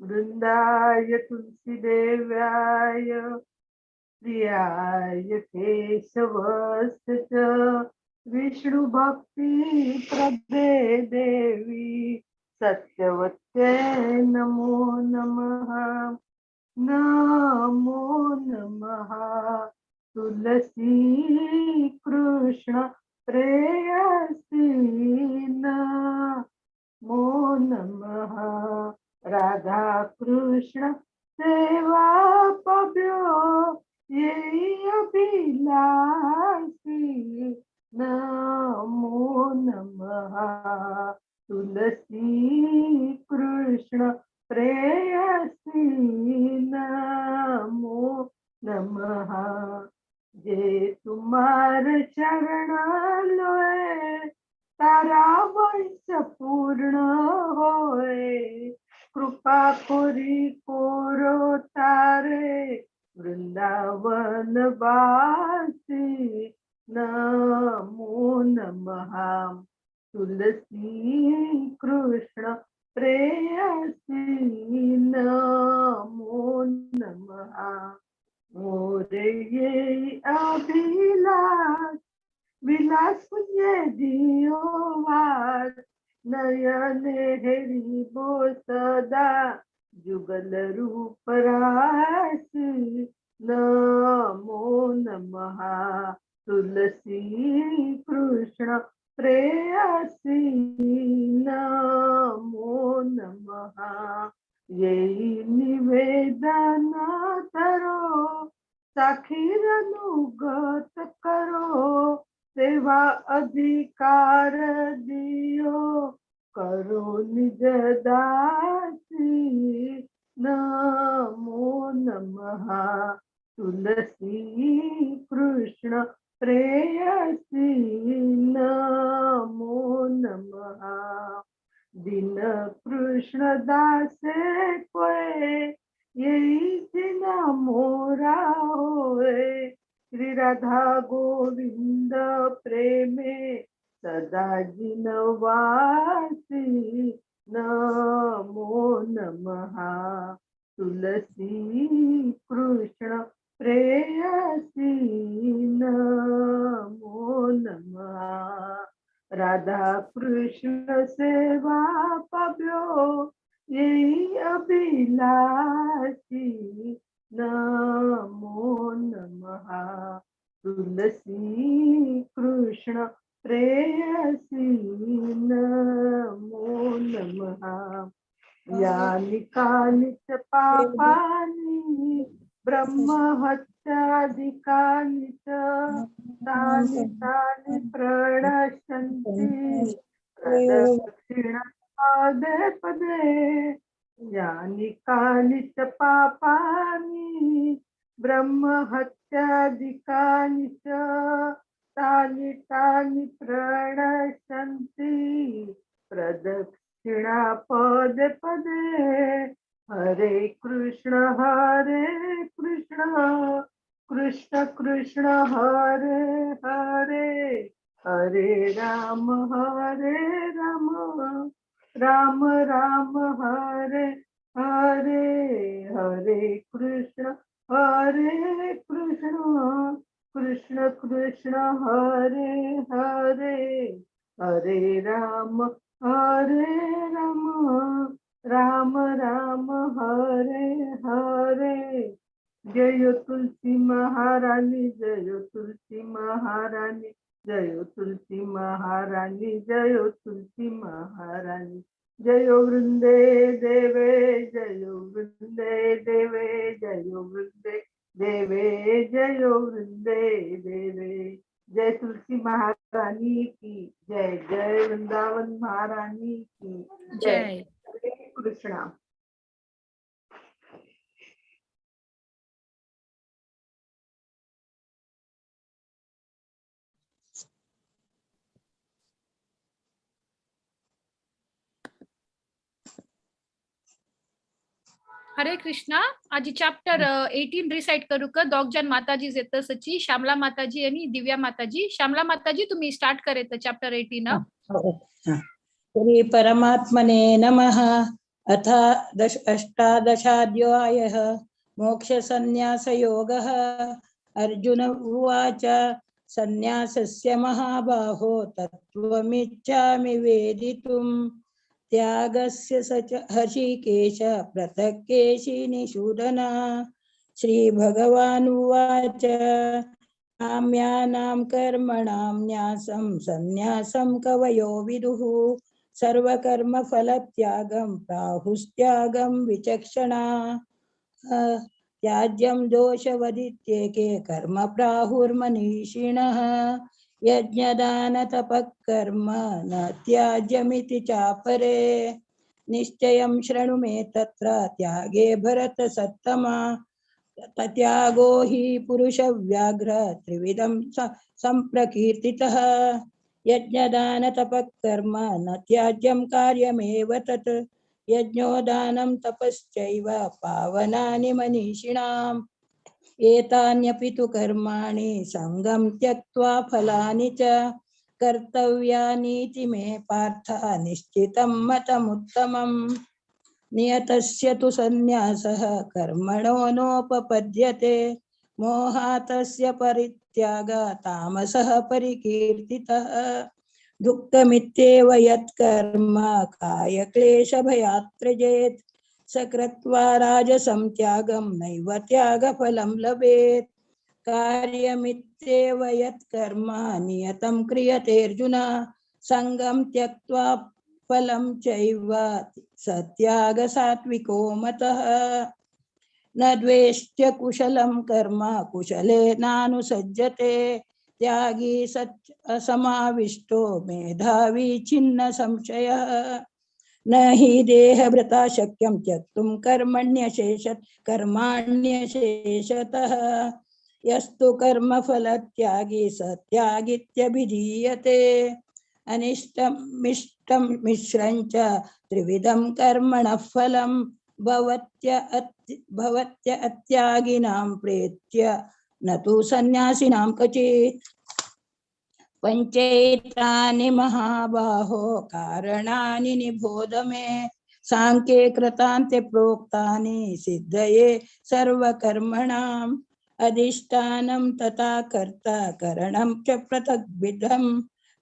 वृंदाय तुलसीदेव्याय प्रियाय केशवस्य च विष्णु भक्ति प्रदे देवी सत्यवत्यै नमो नमः। नमो नमः। तुलसी कृष्ण प्रेयसी नमो नमः। राधा कृष्ण सेवा पभ्यो ये अभिलाषी नमो नमः। तुलसी कृष्ण प्रेयसी नमो नमः। जे तुम्हार चरण लोए तारा वंश पूर्ण होए। कृपा कोरी कोरो तारे वृंदावन वासी नमो नमः। तुलसी कृष्ण प्रेयसी नमो नमः। मोरे ये अभिलाष विलास ये दियो वास नयने हेरी बो सदा जुगल रूप राशि नमो नमः। तुलसी कृष्ण प्रेयसी नमो नमः। यही निवेदन करो साखीर अनुगत करो सेवा अधिकार दियो करो निज दासी नमो नमः। तुलसी कृष्ण प्रेयसी नमो नमः। दिन कृष्ण दासे कोय यही दिन मोरा होए। श्री राधा गोविंद प्रेमे सदा जिनवासी नमो नमः। तुलसी कृष्ण प्रेयसी नमो नमः। राधा कृष्ण सेवा पभ्यो यही अभिलाषी नमो नमः। तुलसी कृष्ण प्रेयसी नमो नमः। यानि कानि च पापानि ब्रह्म हत्यादिकानि च तानि तानि प्रणश्यन्ति प्रदक्षिणा पदे पदे। यानि कानि च पापानि ब्रह्म हत्यादिकानि च तानि तानि प्रणश्यन्ति प्रदक्षिणा पदे पदे। हरे कृष्ण कृष्ण कृष्ण हरे हरे हरे राम राम राम हरे हरे हरे कृष्ण कृष्ण कृष्ण हरे हरे हरे राम राम राम हरे हरे। जय तुलसी महारानी जय तुलसी महारानी जय तुलसी महारानी जय तुलसी महारानी। जय वृंदे देवे जय वृंदे देवे जय वृंदे देवे जय वृंदे देवे। जय तुलसी महारानी की जय। जय वृंदावन महारानी की जय। हरे कृष्णा। हरे कृष्णा. आज चॅप्टर 18 रिसाइट करू का? दोग जण माताजी येतं सची श्यामला माताजी आणि दिव्या माताजी. श्यामला माताजी तुम्ही स्टार्ट करेत चॅप्टर 18. श्री परमात्मने नमः. अथ अष्टादशाध्यायः मोक्षसन्न्यासयोगः। अर्जुन उवाच सन्न्यासस्य महाबाहो तत्त्वमिच्छामि वेदितुम् त्यागस्य स च हृषीकेश पृथक् केशिनिषूदन। श्रीभगवानुवाच काम्यानां कर्मणां न्यासं सन्न्यासं कवयो विदुः सर्वकर्मफलत्यागं प्राहुस्त्यागं विचक्षणा। त्याज्यं दोषवदित्येके कर्म प्राहुर्मनीषिणः यज्ञदानतपः कर्म न त्याज्यमिति चापरे। निश्चयं शृणु मे तत्र त्यागे भरतसत्तमा त्यागो हि पुरुषव्याघ्र त्रिविधं सम्प्रकीर्तितः यज्ञदानतपः कर्म न त्याज्यं कार्यमेव तत् यज्ञोदानं तपश्चैव पावनानि मनीषिणाम् एतान्यपि तु कर्माणि सङ्गं त्यक्त्वा फलानि च कर्तव्यानीति मे पार्थ निश्चितं मतमुत्तमम्। नियतस्य तु सन्न्यासः कर्मणो नोपपद्यते मोहातस्य परित्यागः तामसः परिकीर्तितः दुःखमित्येव यत्कर्म कायक्लेशभयात् त्यजेत् स कृत्वा राजसं त्यागं नैव त्यागफलं लभेत् कार्यमित्येव यत्कर्म नियतं क्रियते अर्जुन संगं त्यक्त्वा फलं चैव सत्याग सात्विको मतः न द्वेष्ट्य कुशलं कर्म कुशलेनानुसज्जते त्यागी सच्च असमाविष्टो मेधावी छिन्न संशयः न हि देहभृता शक्यं त्यक्तुं कर्माण्यशेषतः यस्तु कर्मफलत्यागी स त्यागीत्यभिधीयते अनिष्टमिष्टं मिश्रं च त्रिविधं कर्मणः फलं भवत्य अत्यागिनां प्रेत्य न तु सन्न्यासिनां क्वचित् पंचैतानि महाबाहो कारणानि निबोध मे सांख्ये कृतान्ते प्रोक्तानि सिद्धये सर्वकर्मणाम् अधिष्ठानं तथा कर्ता करणं च पृथग्विधं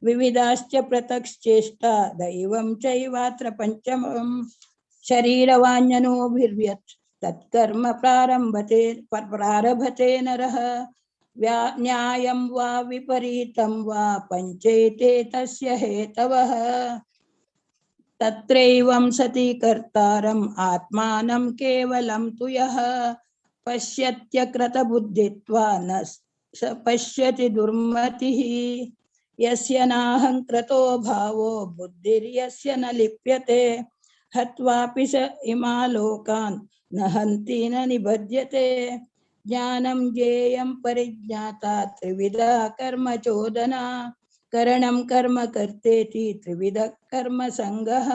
विविधाश्च पृथक्चेष्टा दैवं चैवात्र पंचमम् शरीरवाञ्छनोभिर्यत् तत्कर्म प्रारभते नरः न्यायं वा विपरीतं वा पंचैते तस्य हेतवः तत्रैवं सति कर्तारम् आत्मानं केवलं तु यः पश्यत्यकृतबुद्धित्वान् न स पश्यति दुर्मतिः यस्य नाहङ्कृतो भावो बुद्धिर्यस्य न लिप्यते हत्वापि स इमालोकान् न हन्ति न निबध्यते ज्ञानं ज्ञेयं परिज्ञाता त्रिविधा कर्म चोदना करणं कर्म कर्तेति त्रिविधः कर्म संग्रह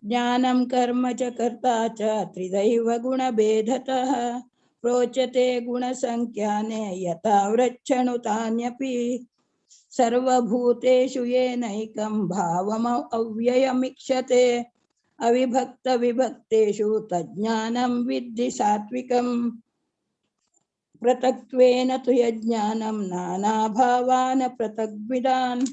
ज्ञानं कर्म च कर्ता च त्रिदैव गुणभेदतः प्रोच्यते गुणसंख्याने यथा वृच्छणुतान्यपि सर्वभूतेषु येनैकं भावमव्ययमीक्षते अविभक्त विभक्तेषु तज्ज्ञानं विद्धि सात्विकम् पृथक्त्वेन तु यज्ञानं नानाभावान् पृथग्विदान्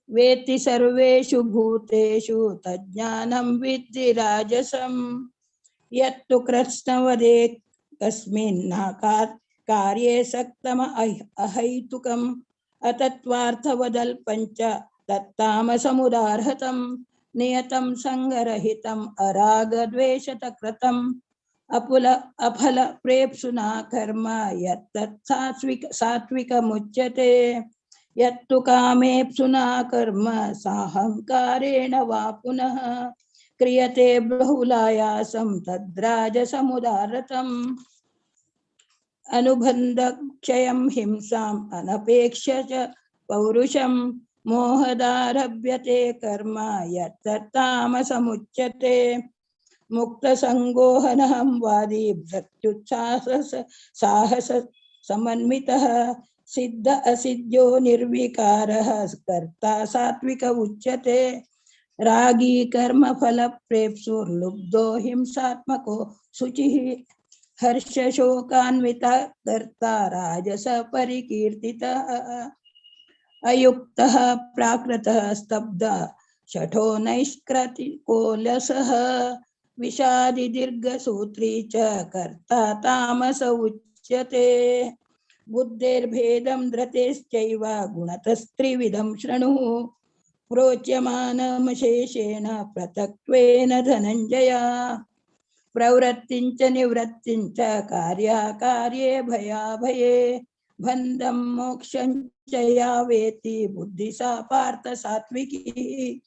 वेत्ति सर्वेषु भूतेषु तज्ज्ञानं विद्धि राजसम् यत्तु कृत्स्नवदे कार्ये सक्तम अहैतुकम् अतत्वार्थवदल्पञ्च तत्तामसमुदाहृतं नियतं संगरहितम् अरागद्वेषतकृतम् अफल प्रेप्सुना कर्म यत्तत् सात्विकमुच्यते यत्तु कामेप्सुना कर्म साहंकारेण वा पुनः क्रियते बहुलायासं तद्राजसमुदारतम् अनुबन्धक्षयं हिंसाम् अनपेक्ष्य च पौरुषं मोहदारभ्यते कर्म यत्तत्तामसमुच्यते मुक्तसंगोहनहं वादी साहस समन्वितः सिद्ध असिद्ध्यो निर्विकारः कर्ता सात्विक उच्यते रागी कर्म फल प्रेप्सुर्लुब्धो हिंसात्मको शुचिः हर्ष शोकान्विता कर्ता राजस परिकीर्तितः अयुक्तः प्राकृतः स्तब्धः शठो नैष्कृतिकोलसः विषादि दीर्घसूत्री च कर्ता तामस उच्यते बुद्धेर्भेदं धृतेश्चैव गुणतस्त्रिविधं शृणु प्रोच्यमानमशेषेण पृथक्त्वेन धनञ्जय प्रवृत्तिञ्च निवृत्तिञ्च कार्याकार्ये भयाभये बन्धं मोक्षं च या वेत्ति बुद्धि सा पार्थ सात्विकी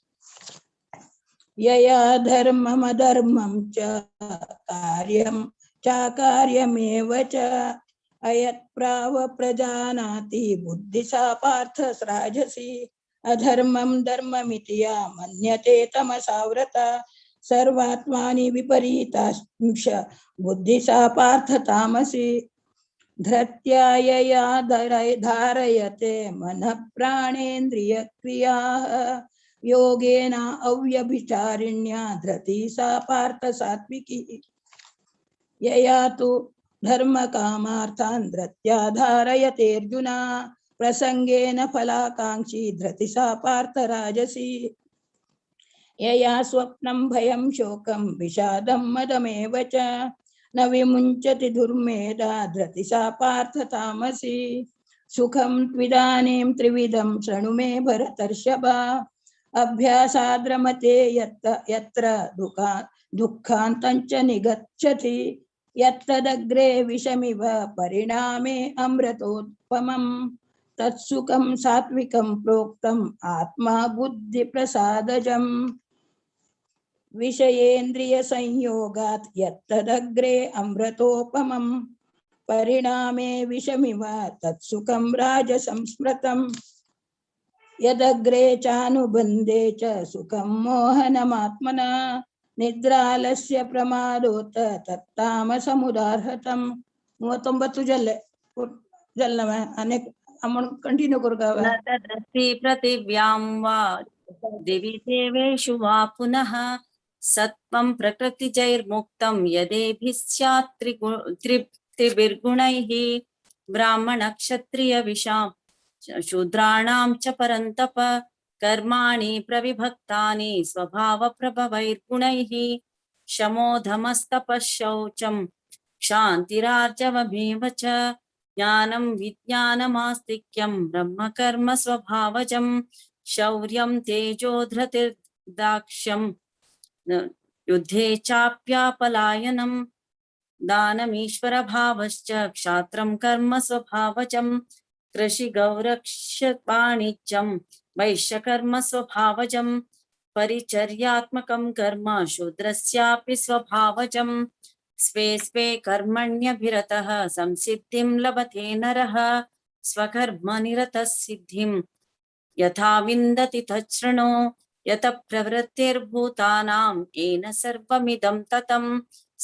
यया धर्ममधर्मं च कार्यं चाकार्यमेव च अयत्प्राव प्रजानाति बुद्धि सा पार्थ राजसी अधर्मं धर्ममिति या मन्यते तमसाव्रता सर्वात्मानि विपरीतांश बुद्धि सा पार्थ तामसी धृत्या यया धारयते मनः प्राणेन्द्रिय क्रियाः योगेन अव्यभिचारिण्या धृति सा पार्थ सात्विकी यया तु धर्म कामार्थान् धृत्या धारयते अर्जुन प्रसंगेन फलाकांक्षी धृति सा पार्थ राजसी यया स्वप्नं भयं शोकं विषादं मदमेव च न विमुञ्चति दुर्मेधा धृति सा पार्थ तामसी सुखं त्विदानीं त्रिविधं शृणु मे भरतर्षभ अभ्यासाद्रमते यत्र दुःखान्तं च निगच्छति यत्तदग्रे विषमिव परिणामे अमृतोत्पमम् तत्सुखं सात्विकं प्रोक्तम् आत्मा बुद्धि प्रसादजम् विषयेन्द्रिय संयोगात् यत्तदग्रे अमृतोपमम् परिणामे विषमिव तत्सुखं राजसंस्मृतम् यदग्रे चानुबन्धे च सुखं मोहनमात्मना निद्रालस्य प्रमादोत तत्तामसमुदाहृतम् 39 जल्लवे अनेक अमन कंटिन्यू करू का न तदस्ति पृथिव्यां वा दिवि देवेषु वा पुनः सत्त्वं प्रकृतिजैर्मुक्तं यदेभिः स्यात् त्रिभिर्गुणैः ब्राह्मणक्षत्रियविशां शूद्राणां च परन्तप कर्माणि प्रविभक्तानि स्वभावप्रभवैर्गुणैः शमोधमस्तपः शौचं क्षान्तिरार्जवमेव च ज्ञानं विज्ञानमास्तिक्यं ब्रह्मकर्म स्वभावजं शौर्यं तेजो धृतिर्दाक्ष्यं युद्धे चाप्यापलायनं दानमीश्वरभावश्च क्षात्रं कर्म स्वभावजं कृषिगौरक्षवाणिज्यं वैश्यकर्म स्वभावजं परिचर्यात्मकं कर्म शूद्रस्यापि स्वभावजं स्वे स्वे कर्मण्यभिरतः संसिद्धिं लभते नरः स्वकर्मनिरतः सिद्धिं यथा विन्दति तच्छृणु यत प्रवृत्तिर्भूतानां येन सर्वमिदं ततं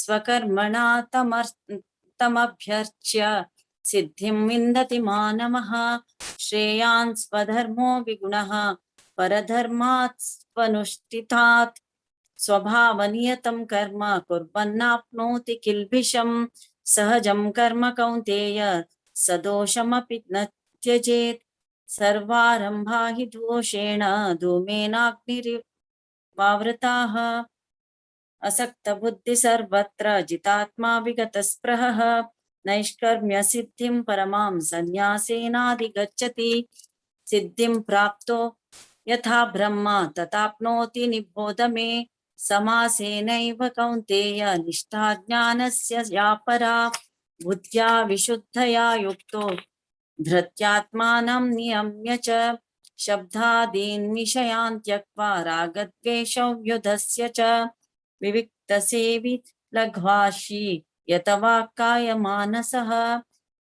स्वकर्मणा तमभ्यर्च्य सिद्धिं विन्दति मानवः श्रेयान् स्वधर्मो विगुणः परधर्मात् स्वनुष्ठितात् स्वभावनियतं कर्म कुर्वन्नाप्नोति किल्बिषं सहजं कर्म कौन्तेय सदोषमपि न त्यजेत् सर्वारम्भा हि दोषेण धूमेनाग्निरिवावृताः असक्तबुद्धि सर्वत्र जितात्मा विगतस्पृहः नैष्कर्म्य सिद्धिं परमां सन्न्यासेनाधिगच्छति सिद्धिं प्राप्तो यथा ब्रह्म तथाप्नोति निबोध मे समासेनैव कौन्तेय निष्ठा ज्ञानस्य या परा बुद्ध्या विशुद्धया युक्तो धृत्यात्मानं नियम्य च शब्दादीन् विषयान् त्यक्त्वा रागद्वेषव्युधस्य च विविक्तसेवि लघ्वाशी यतवाक्कायमानसः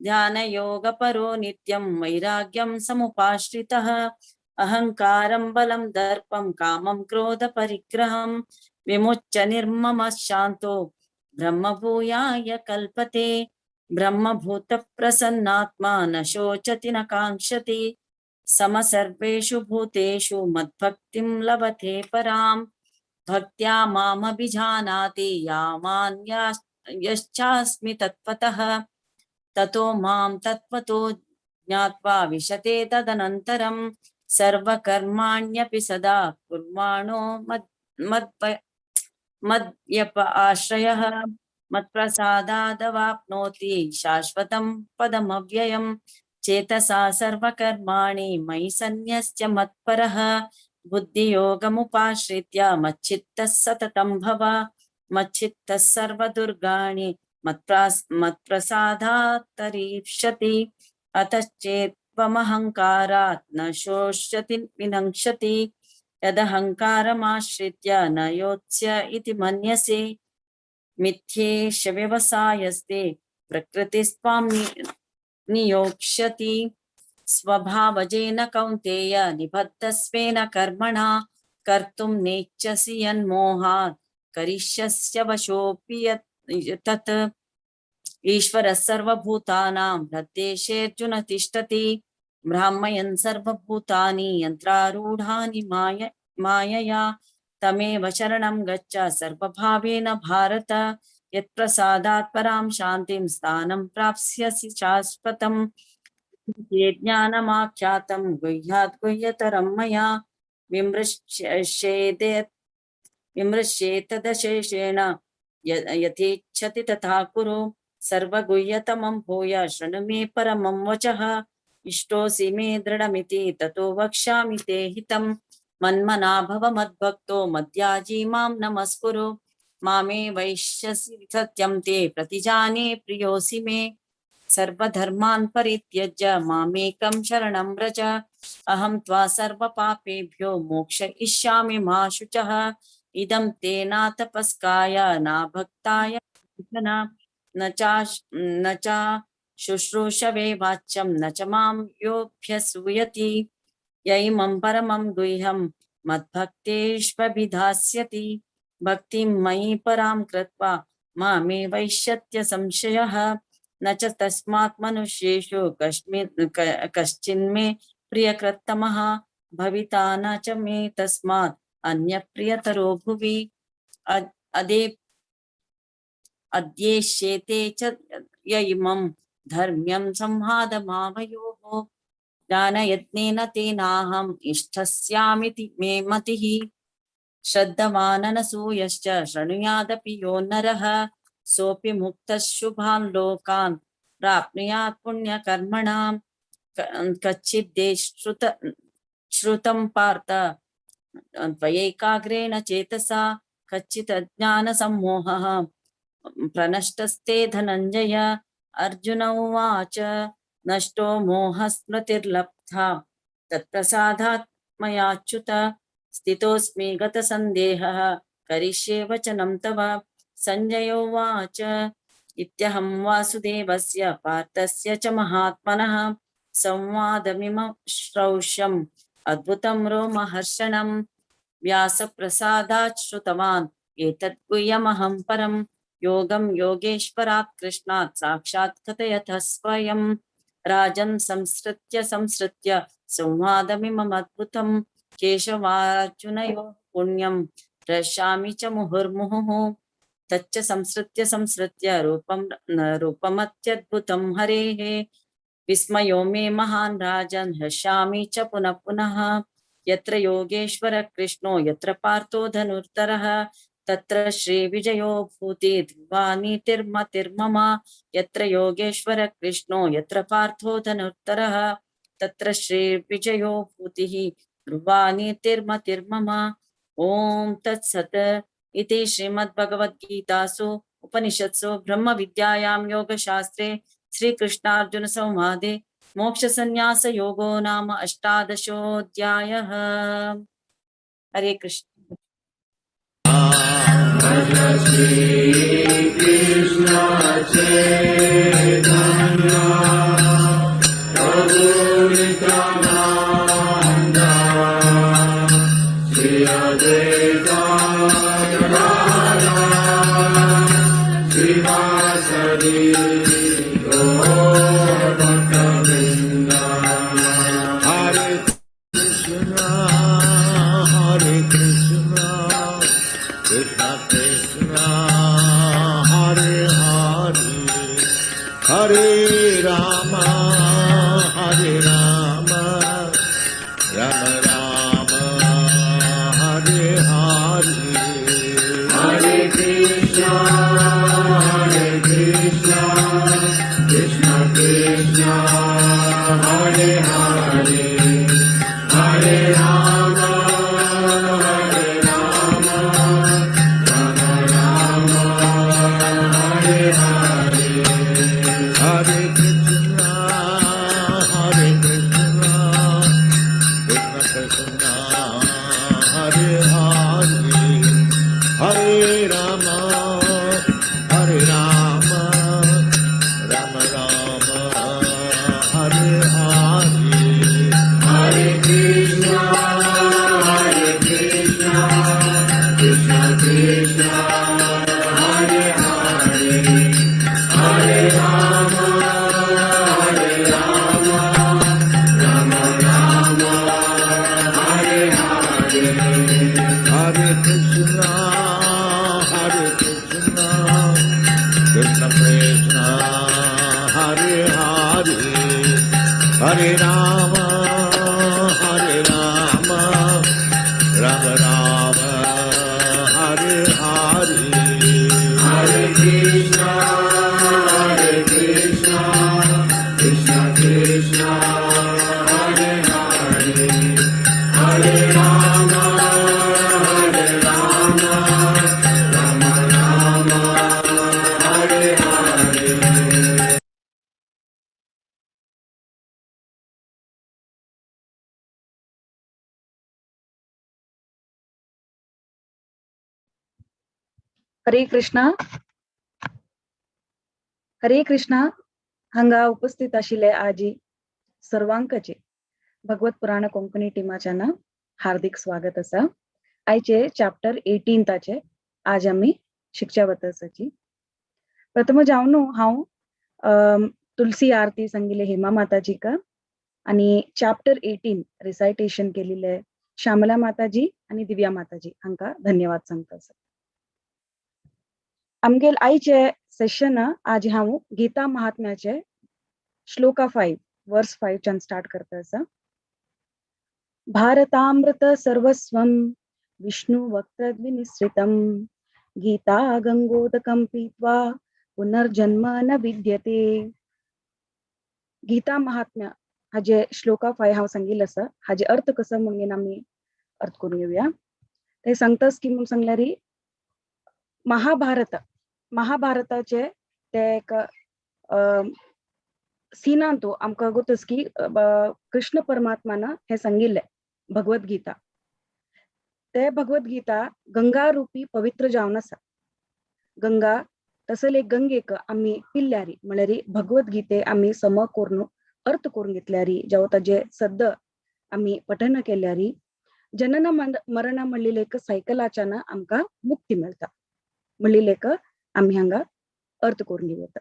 ध्यानयोगपरो नित्यं वैराग्यं समुपाश्रितः अहंकारं बलं दर्पं कामं क्रोधपरिग्रहं विमुच्य निर्ममः शान्तो ब्रह्मभूयाय कल्पते ब्रह्मभूतप्रसन्नात्मा न शोचति न काङ्क्षति सम सर्वेषु भूतेषु मद्भक्तिं लभते पराम् भक्त्या मामभिजानाति यश्चास्मि तत्त्वतः ततो मां तत्त्वतो ज्ञात्वा विशते तदनन्तरं सर्वकर्माण्यपि सदा कुर्वाणो मद्यप आश्रयः मत्प्रसादादवाप्नोति शाश्वतं पदमव्ययम् चेतसा सर्वकर्माणि मयि सन्न्यस्य मत्परः बुद्धियोगमुपाश्रित्य मच्चित्तः सततं भव मच्चित्तः सर्वदुर्गाणि मत्प्रसादात् तरीप्स्यति अतश्चेत्त्वमहङ्कारात् न शोष्यति विनङ्क्षति यदहङ्कारमाश्रित्य न योत्स्य इति मन्यसे मिथ्येष व्यवसायस्ते प्रकृतिस्त्वां नियोक्ष्यति स्वभावजेन कौन्तेय निबद्धस्वेन कर्मणा कर्तुं नेच्छसि यन्मोहात् करिष्यस्य वशोऽपि तत् ईश्वरः सर्वभूतानां हृद्देशेऽर्जुन तिष्ठति ब्राह्मयन् सर्वभूतानि यन्त्रारूढानि मायया तमेव शरणं गच्छ सर्वभावेन भारत यत्प्रसादात् परां शान्तिं स्थानं प्राप्स्यसि शाश्वतम् ये ज्ञानमाख्यातं गुह्यात् गुह्यतरं मया विमृश्येतदशेषेण यथेच्छति तथा कुरु सर्वगुह्यतमं भूय शृणु मे परमं वचः इष्टोऽसि मे दृढमिति ततो वक्ष्यामि ते हितं मन्मना भव मद्भक्तो मद्याजी मां नमस्कुरु मामे वैश्यसि सत्यं ते प्रतिजाने प्रियोऽसि मे सर्वधर्मान् परित्यज्य मामेकं शरणं व्रज अहं त्वा सर्वपापेभ्यो मोक्षयिष्यामि मा शुचः इदं ते न तपस्काय न भक्ताय न च शुश्रूषवे वाच्यं न च मां योऽभ्यसूयति य इमं परमं गुह्यं मद्भक्तेष्वभिधास्यति भक्तिं मयि परां कृत्वा मामे वैश्यत्य संशयः न च तस्मात् मनुष्येषु कश्चिन्मे प्रियकृत्तमः भविता न च मे तस्मात् अन्यप्रियतरो भुवि अद्येष्येते च य इमं धर्म्यं संहादमावयोः ज्ञानयत्नेन तेनाहम् इष्टस्यामिति मे मतिः श्रद्धवाननसूयश्च शृणुयादपि यो नरः सोऽपि मुक्तः शुभान् लोकान् प्राप्नुयात् पुण्यकर्मणां श्रुतं पार्थ त्वयैकाग्रेण चेतसा कच्चित् अज्ञानसम्मोहः प्रनष्टस्ते धनञ्जय अर्जुन उवाच नष्टो मोहस्मृतिर्लब्धा तत्प्रसादात् मयाच्युत स्थितोऽस्मि गतसन्देहः करिष्ये वचनं तव संजय उवाच इत्यहं वासुदेवस्य पार्थस्य च महात्मनः संवादमिमं श्रौष्यम् अद्भुतं रोमहर्षणं व्यासप्रसादात् श्रुतवान् एतत् गुह्यमहं परं योगं योगेश्वरात् कृष्णात् साक्षात् कथयतः स्वयं राजन् संसृत्य संवादमिमम् अद्भुतं केशवार्जुनयोः पुण्यं रक्षामि च मुहुर्मुहुः तच्च संसृत्य रूपमत्यद्भुतं हरेः विस्मयो मे महान् राजन् हर्षामि च पुनः पुनः यत्र योगेश्वर कृष्णो यत्र पार्थो धनुर्धरः तत्र श्रीविजयो भूति ध्रुवा नीतिर्मतिर्मम यत्र योगेश्वर कृष्णो यत्र पार्थो धनुर्धरः तत्र श्रीविजयो भूतिः ध्रुवा नीतिर्मतिर्मम ओम तत्सत् इति श्रीमद्भगवद्गीतासु उपनिषत्सु ब्रह्मविद्यायां योगशास्त्रे श्रीकृष्णार्जुन संवादे मोक्षसंन्यास योगो नाम 18 हरे Krishna. Hare Hare Rama, Rama Rama, Hare Hare, Hare Krishna, Krishna Krishna, Hare Hare, Hare Rama, Rama Rama, Hare Hare. हरे कृष्णा. हरे कृष्णा. हांगा उपस्थित आशिल्ले आजी सर्वांकचे भगवत पुराण कोंकणी टिमाच्या ना हार्दिक स्वागत असा. आयचे चॅप्टर 18 आज आम्ही शिक्षा वतसाची. प्रथम जावन हांव तुलसी आरती सांगिल्ले हेमा माताजी का आणि चॅप्टर 18 रिसायटेशन केलेले श्यामला माताजी आणि दिव्या माताजी हांका धन्यवाद सांगता. आमगेल आईचे सेशन आज हांव गीता महात्म्याचे श्लोका 5 वर्स 5 च्यान स्टार्ट करता असा. भारतामृत सर्वस्वं विष्णु वक्त्रद्विनिश्रितं गीता गंगोदकं पीत्वा पुनर्जन्म न विद्यते. गीता महात्म्य हाजे श्लोका 5 हांव सांगिल्लो आसा. हाजे अर्थ कसो म्हणून आमी अर्थ करून घेवया. ते सांगतास की म्हणून सांगल्यार महाभारताचे ते एक सिनांतो आमकां गोतस की कृष्ण परमात्मान हे सांगिल्ले भगवद्गीता. ते भगवद्गीता गंगा रूपी पवित्र जावन आसा. गंगा तसले गंगेक आम्ही पिल्ल्यारी म्हळ्यार भगवद्गीते आम्ही सम करून अर्थ करून घेतल्यारी जेव्हा ताजे सद्द आम्ही पठन केल्यारी जनन मरण म्हणलेले एक सायकलाच्यान आमकां मुक्ती मेळटा म्हणलेले एक आम्ही हांगा अर्थ करून घेवता.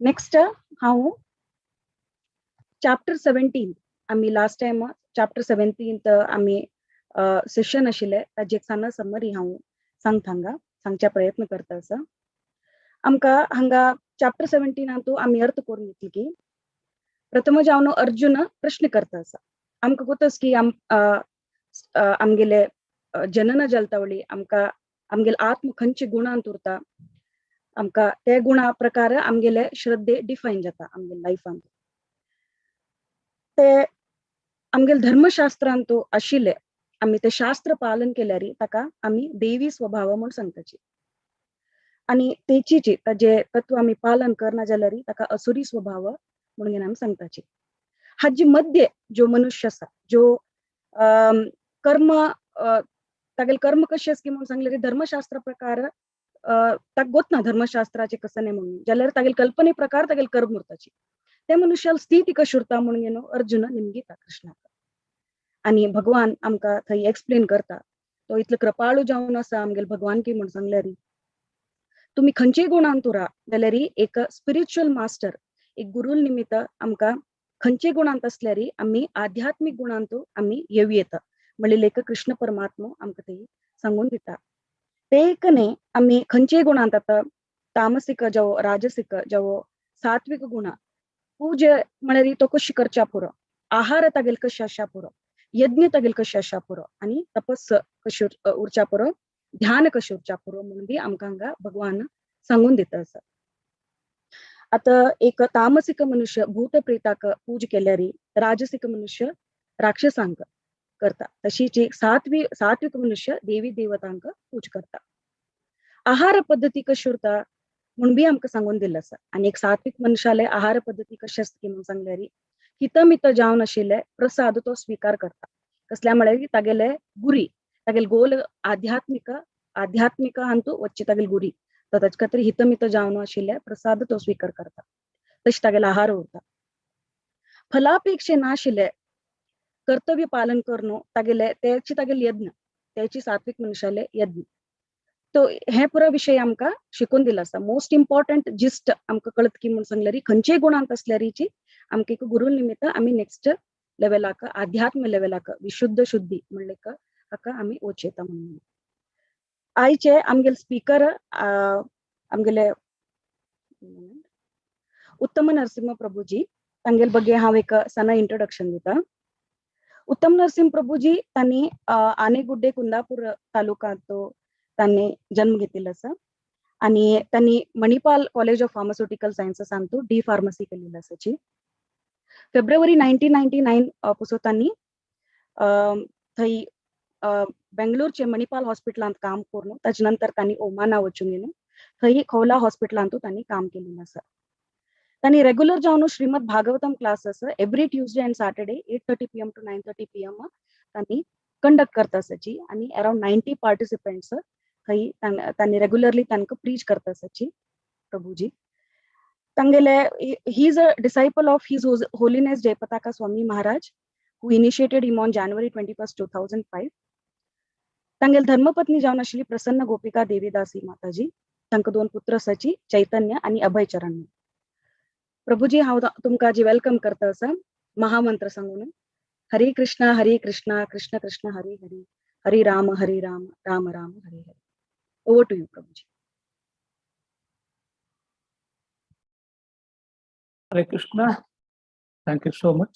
नेक्स्ट हांव चॅप्टर 17 आम्ही लास्ट टाइम चॅप्टर 17 आम्ही सेशन आशिल्ले ताजे एक सान समरी हांव सांगच्या प्रयत्न करता असा. आमकां हांगा चॅप्टर 17 आम्ही अर्थ करून घेतली की प्रथम जावन अर्जुन प्रश्न करता असा. आमकां गोतस की आमगेले जनन जलतावळी आमकां आमगेले आत्म खंयचे गुणांत उरता आमकां ते गुणा प्रकार आमगेले श्रद्धे डिफायन जाता आमगेले लायफान. ते आमगेले धर्मशास्त्रांत आशिल्ले आम्ही ते शास्त्र पालन केल्यारी ताका आम्ही देवी स्वभाव म्हणून सांगताची आणि तेची ताजे तत्व आम्ही पालन करना जाल्यार ताका असुरी स्वभाव म्हणून आम्ही सांगताची. हाजी मध्य जो मनुष्य आसा जो कर्म तागेले कर्म कशे आसा की म्हणून सांगल्यार धर्मशास्त्र प्रकार ताका गोतना धर्मशास्त्राचे कसं नाही म्हणून जाल्यार तागेले कल्पने प्रकार तागेले कर्म उरताची. ते मनुष्याला स्थिती कशी उरता म्हणून अर्जुन निमगीता कृष्णाक आणि भगवान आमकां थंय एक्सप्लेन करता. तो इतलो कृपाळू जावन आसा आमगेले भगवान की म्हणून सांगल्यार तुम्ही खंयचेय गुणांत उरा जाल्यार एक स्पिरिच्युअल मास्टर एक गुरुल निमित्त आमकां खंयचेय गुणांत असल्यार आम्ही आध्यात्मिक गुणांत आम्ही येवी येता म्हणलेले एक कृष्ण परमात्मा आमकां थंय सांगून दिता. ते एक न्ही आम्ही खंयचेय गुणांत आता तामसिक जावं राजसिक जावं सात्विक गुण पूजे म्हळ्यार तो कशी करच्या पुरो आहार तागेले कशे आसा पुरो यज्ञ तागेले कशे आसा पुरो आणि तपस्स कशी उरच्या पुरो ध्यान कशें उरच्या पुरो म्हणून बी आमकां हांगा भगवान सांगून दिता आसा. आता एक तामसिक मनुष्य भूत प्रेताक पूज केल्यार राजसिक मनुष्य राक्षसांक करता तशीच एक सात्विक मनुष्य देवी देवतांक पूज करता. आहार पद्धती कशी उरता म्हणून बी आमकां सांगून दिल्लो आसा. आणि एक सात्विक मनशाले आहार पद्धती कशी आसता की म्हणून सांगल्यार हितमित जावन आशिल्ले प्रसाद तो स्वीकार करता. कसल्या म्हळ्यार तागेले गुरी तागेले गोल आध्यात्मिक हांतू वच्चे तागेले गुरी तर ताचे खातीर हितमित जावन आशिल्ले प्रसाद तो स्वीकार करता. तशें तागेले आहार उरता. फलापेक्षे नाशिल्ले कर्तव्य पालन करून तागेले यज्ञ त्याची सात्विक मनुष्याले यज्ञ तो हे पुरो विषय आमकां शिकून दिला आसा. मोस्ट इम्पॉर्टंट जिस्ट आमकां कळत की म्हणून सांगल्यार खंयचेय गुणांत असल्यारीची आमकां एक गुरू निमित्त आम्ही नेक्स्ट लेवलाक आध्यात्म लेवलाक विशुद्ध शुद्धी म्हणले हाका आम्ही वचयता म्हणून. आयचे आमगेले स्पीकर आमगेले उत्तम नरसिंह प्रभुजी तांगेल बगे हांव एक सना इंट्रोडक्शन दिता. उत्तम नरसिंह प्रभूजी त्यांनी आनेगुड्डे कुंदापूर तालुक्यात त्यांनी जन्म घेतलेला असा आणि त्यांनी Manipal college of pharmaceutical sciences सांगतो डी फार्मसी केलेली असाची. फेब्रुवारी 1999 पासून त्यांनी थंय बेंगलोरचे मणिपाल हॉस्पिटलांत काम करून त्याच्यानंतर त्यांनी ओमाना वचून गेले. थंय खवला हॉस्पिटलांतू त्यांनी काम केलेलं असा. त्यांनी रेग्युलर जाऊन Srimad Bhagavatam classes every Tuesday and Saturday 8:30 PM to 9:30 PM त्यांनी कंडक्ट करता असाची आणि अराउंड 90 पार्टिसिपेंट्स थंय त्यांनी रेग्युलरली तांकां प्रीच करता असाची प्रभूजी. तांगेले he is a disciple of his holiness Jayapataka Swami Maharaj who initiated him on January 21st, 2005. तांगेल धर्मपत्नी जावन आशिल्ली प्रसन्न गोपिका देवीदासी माताजी. तांकां 2 पुत्र आसाची चैतन्य आणि अभय चरण. प्रभूजी हांव तुमकां जी वेलकम करता असा महामंत्र सांगून. हरे Krishna Krishna Krishna Hare Hare Hare Ram Ram Ram Hare Hare. Over to you प्रभूजी. Hare Krishna. Thank you so much.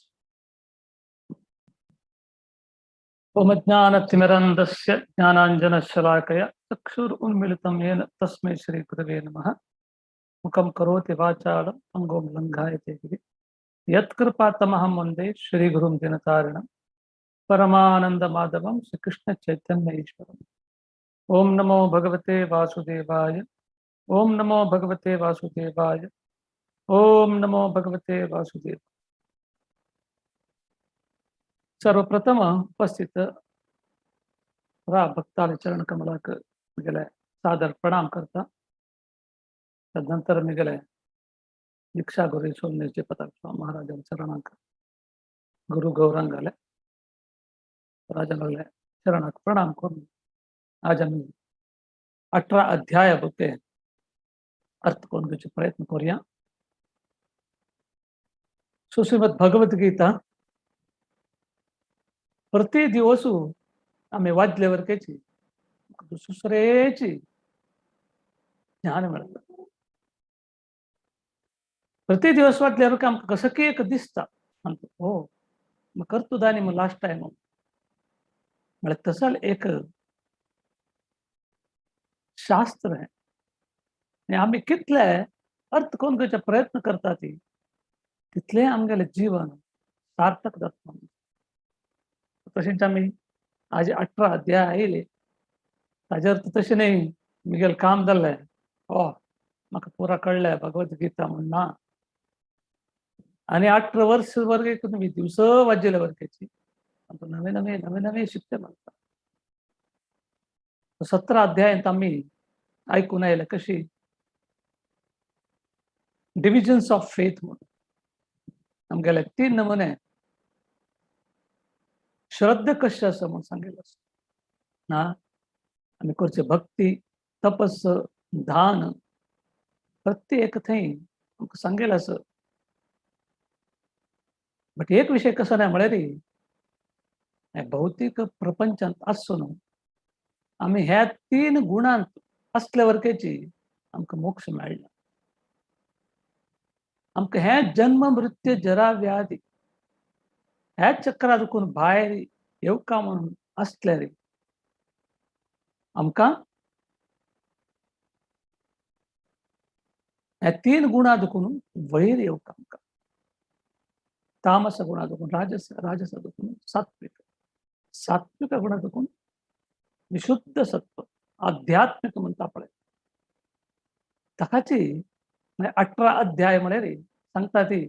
ओमज्ञानतिमिरन्दस्य ज्ञानाञ्जनशलाकया चक्षुरुन्मिलितं येन तस्मै श्रीगुरवे नमः. मुखं करोति वाचालं अंगुं लङ्घयते गिरिं यत्कृपातमहं वन्दे श्रीगुरुं दिनतारिणं परमानन्दमाधवं श्रीकृष्णचैतन्यईश्वरम्. ओम नमो भगवते वासुदेवाय. ओम नमो भगवते वासुदेवाय. ओम नमो भगवते वासुदेवाय. सर्वप्रथम उपस्थित भक्ताल चरण कमलाक मिगले सादर प्रणाम करता. तदनंतर मिगले दीक्षा गुरु सोमनेश पताक स्वामी महाराज चरणाक गुरु गौरांगाले राजागले चरणाक प्रणाम करून आज आम्ही 18 अध्याय बुके अर्थ करून घेवचे प्रयत्न करूया. सुश्रीमद भगवत गीता प्रति दिवसू आम्ही वाचले वरकेची दुसरेची ज्ञान मिळतं. प्रति दिवस वाचल्यावर काम कसं की एक दिसता म्हणतो हो मग करतो दानी मग लास्ट टाइम मला तसल एक शास्त्र आहे आणि आम्ही कितले अर्थ कोण करचे प्रयत्न करता ती तिथले आमगेले जीवन सार्थक जाता. तशेंच आम्ही आज 18 अध्याय आयले ताजे अर्थ तशें नाही मिगेल काम जाल्लें हो म्हाका पुरा कळ्ळें भगवद्गीता म्हण ना. आनी 18 वर्स वर्गे तुम्ही दिवस वाजले वर्गाची नवे नवे नवे नवे शिकते म्हणटा. 17 अध्यायांत आम्ही ऐकून आयले कशी डिव्हिजन्स ऑफ फेथ म्हणून आमगेले 3 नमुने श्रद्धा कशी असं म्हणून सांगितलं ना. आम्ही करचे भक्ती तपस ध्यान प्रत्येक थंय आमकां सांगेल असं. बट एक विषय कसो नाही म्हळ्यार भौतिक प्रपंचांत आसून आम्ही ह्या 3 गुणांत असल्या वरकेची आमकां मोक्ष मेळना. आमकां हे जन्म मृत्यू जरा व्याधी ह्या चक्रात दुखून भायर येवका म्हणून असल्यार आमकां ह्या 3 गुणां दुखून वयर येवका. आमकां तामस गुणा दुखून राजस दुखून सात्विक गुणा दुखून विशुद्ध सत्व आध्यात्मिक म्हणता पळय ताकाची 18 अध्याय म्हळ्यार सांगता ती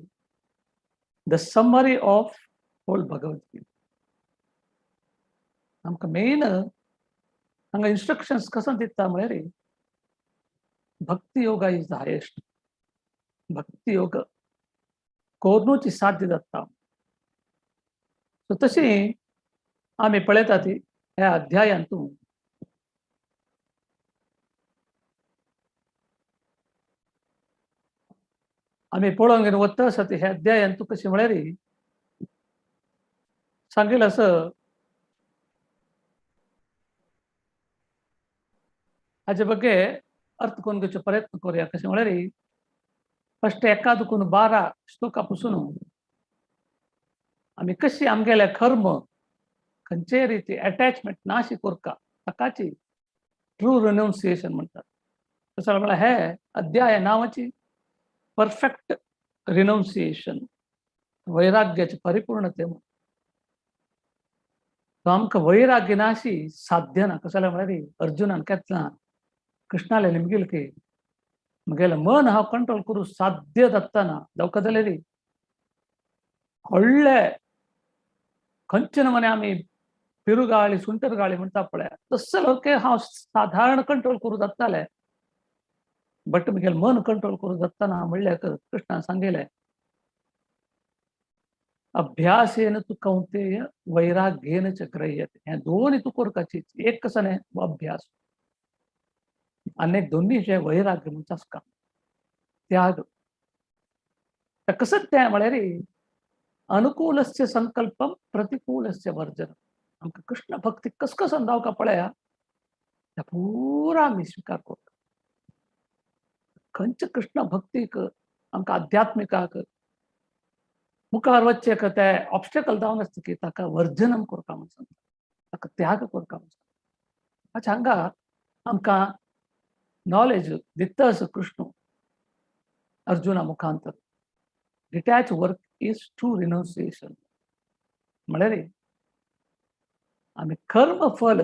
the summary of whole Bhagavad Gita. आमकां मेन हांगा इन्स्ट्रक्शन्स कसो दिता म्हळ्यार bhakti yoga is the highest. Bhakti yoga कोरूनच साध्य जाता. सो तशी आम्ही पळयता ती ह्या अध्यायांतू आम्ही पळोवंक घेवन वता आसा ती ह्या अध्यायांतू कशी म्हळ्यार सांगेल असं हाचे ಬಗ್ಗೆ अर्थ करून घेवचे प्रयत्न करूया. कशें म्हळ्यार फस्ट 1-12 श्लोकापासून आम्ही कशी आमगेल्या कर्म खंयचे रीती अटॅचमेंट नाशी कोरका ताकाची ट्रू रिनाउन्सिएशन म्हणतात. तसं मला हे अध्याय नावाची परफेक्ट रिनाउन्सिएशन वैराग्याची परिपूर्णते. तो आमकां वैराग्य नाशी साध्य ना. कसं म्हळ्यार अर्जुनान केतना कृष्णाला निमगेल की म्हगेलें मन हांव कंट्रोल करूं साध्य जातना जावका जाल्यार व्हडले खंयचे म्हणे आमी पिरुगाळी सुंटर गाळी म्हणटा पळय तसं लोके हांव साधारण कंट्रोल करूं जातालें. बट म्हगेलें मन कंट्रोल करूं जातना म्हणल्यार कृष्णान सांगलें अभ्यासेन तू कौंतेय वैराग्येन च ग्रह्यते. हे दोन्ही तू कोरकाची. एक कसं नाही अभ्यास अनेक दोन्ही जे वैराग्य म्हणटास का त्याग. तर कसं त्या म्हळ्यार अनुकूलस्य संकल्पम प्रतिकूलस्य वर्जन. आमकां कृष्ण भक्ती कस कसं जावका पळया त्या पुरा आमी स्वीकार करता. खंयचे कृष्ण भक्तीक आमकां आध्यात्मिकाक मुखार वच्चे ते ऑब्स्टेकल जावन आसता की ताका वर्जनम करता म्हणून सांगता, ताका त्याग करता म्हणून सांगता. अच्छा हांगा आमकां नॉलेज दिता असो कृष्ण अर्जुना मुखांतर. Detach work is true renunciation. म्हळ्यार आमी कर्म फल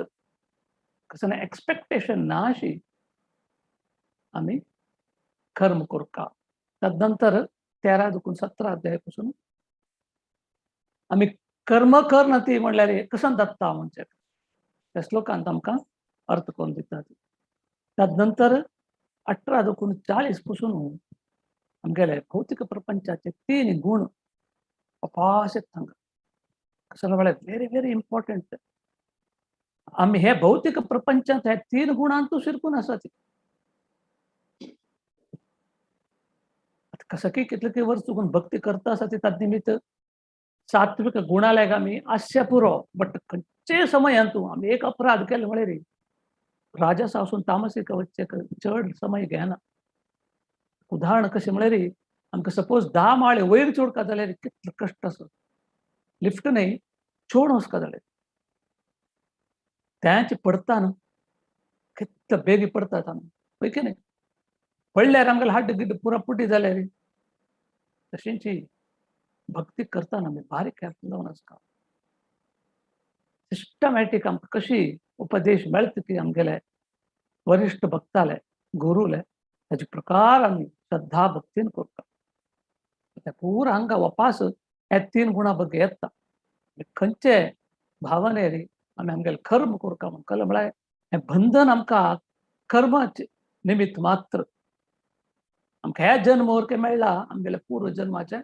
कसं एक्सपेक्टेशन ना अशी आमी कर्म करता. तदनंतर 13-17 अध्यायापासून आमी कर्म करना ती म्हणल्यार कसं जाता म्हणजे त्या श्लोकांत आमकां अर्थ करून दितात. तदनंतर 18-40 पासून आमगेले भौतिक प्रपंचाचे 3 गुण अपाशेत हांगा. कसं म्हळ्यार व्हेरी व्हेरी इम्पॉर्टंट. आमी हे भौतिक प्रपंचांत हे 3 गुणांतू शिरकून आसात. कसं की कितले की वर्स चुकून भक्ती करता आसा ती ताज निमित्त सात्विक गुणालेक आमी आस्य पुरो. बट खंयचे समयांतू आमी एक अपराध केलो म्हळ्यार राजस आसून तामसीक वच्चे चड समय घेना. उदाहरण कशें म्हळ्यार आमकां सपोज 10 माळे वयर चोडका जाल्यार कितलो कश्ट आसा. लिफ्ट न्हय चोड वचका जाल्यार त्याचे पडता न्हू कितलो बेगी पडतात आमी पळय की न्हय. पडल्यार आमगेले हाड्ड गिड्ड पुरा पुटी जाल्यार तशेंची भक्ती करतना आमी बारीक केअरफूल जावन आसता. सिस्टमॅटीक आमकां कशी उपदेश मेळटा की आमगेले वरिश्ठ भक्ताले गुरुले ताचे प्रकार आमी श्रद्धा भक्तीन करता. त्या पुरा हांगा वपास हे 3 गुणां ಬಗ್ಗೆ येता. खंयचे भावनेर आमी आमगेले कर्म करता म्हणून कळ्ळें म्हळ्यार हें बंधन आमकां कर्माचे निमित्त मात्र. आमकां हे जन्म वरके मेळ्ळा आमगेल्या पूर्व जन्माचे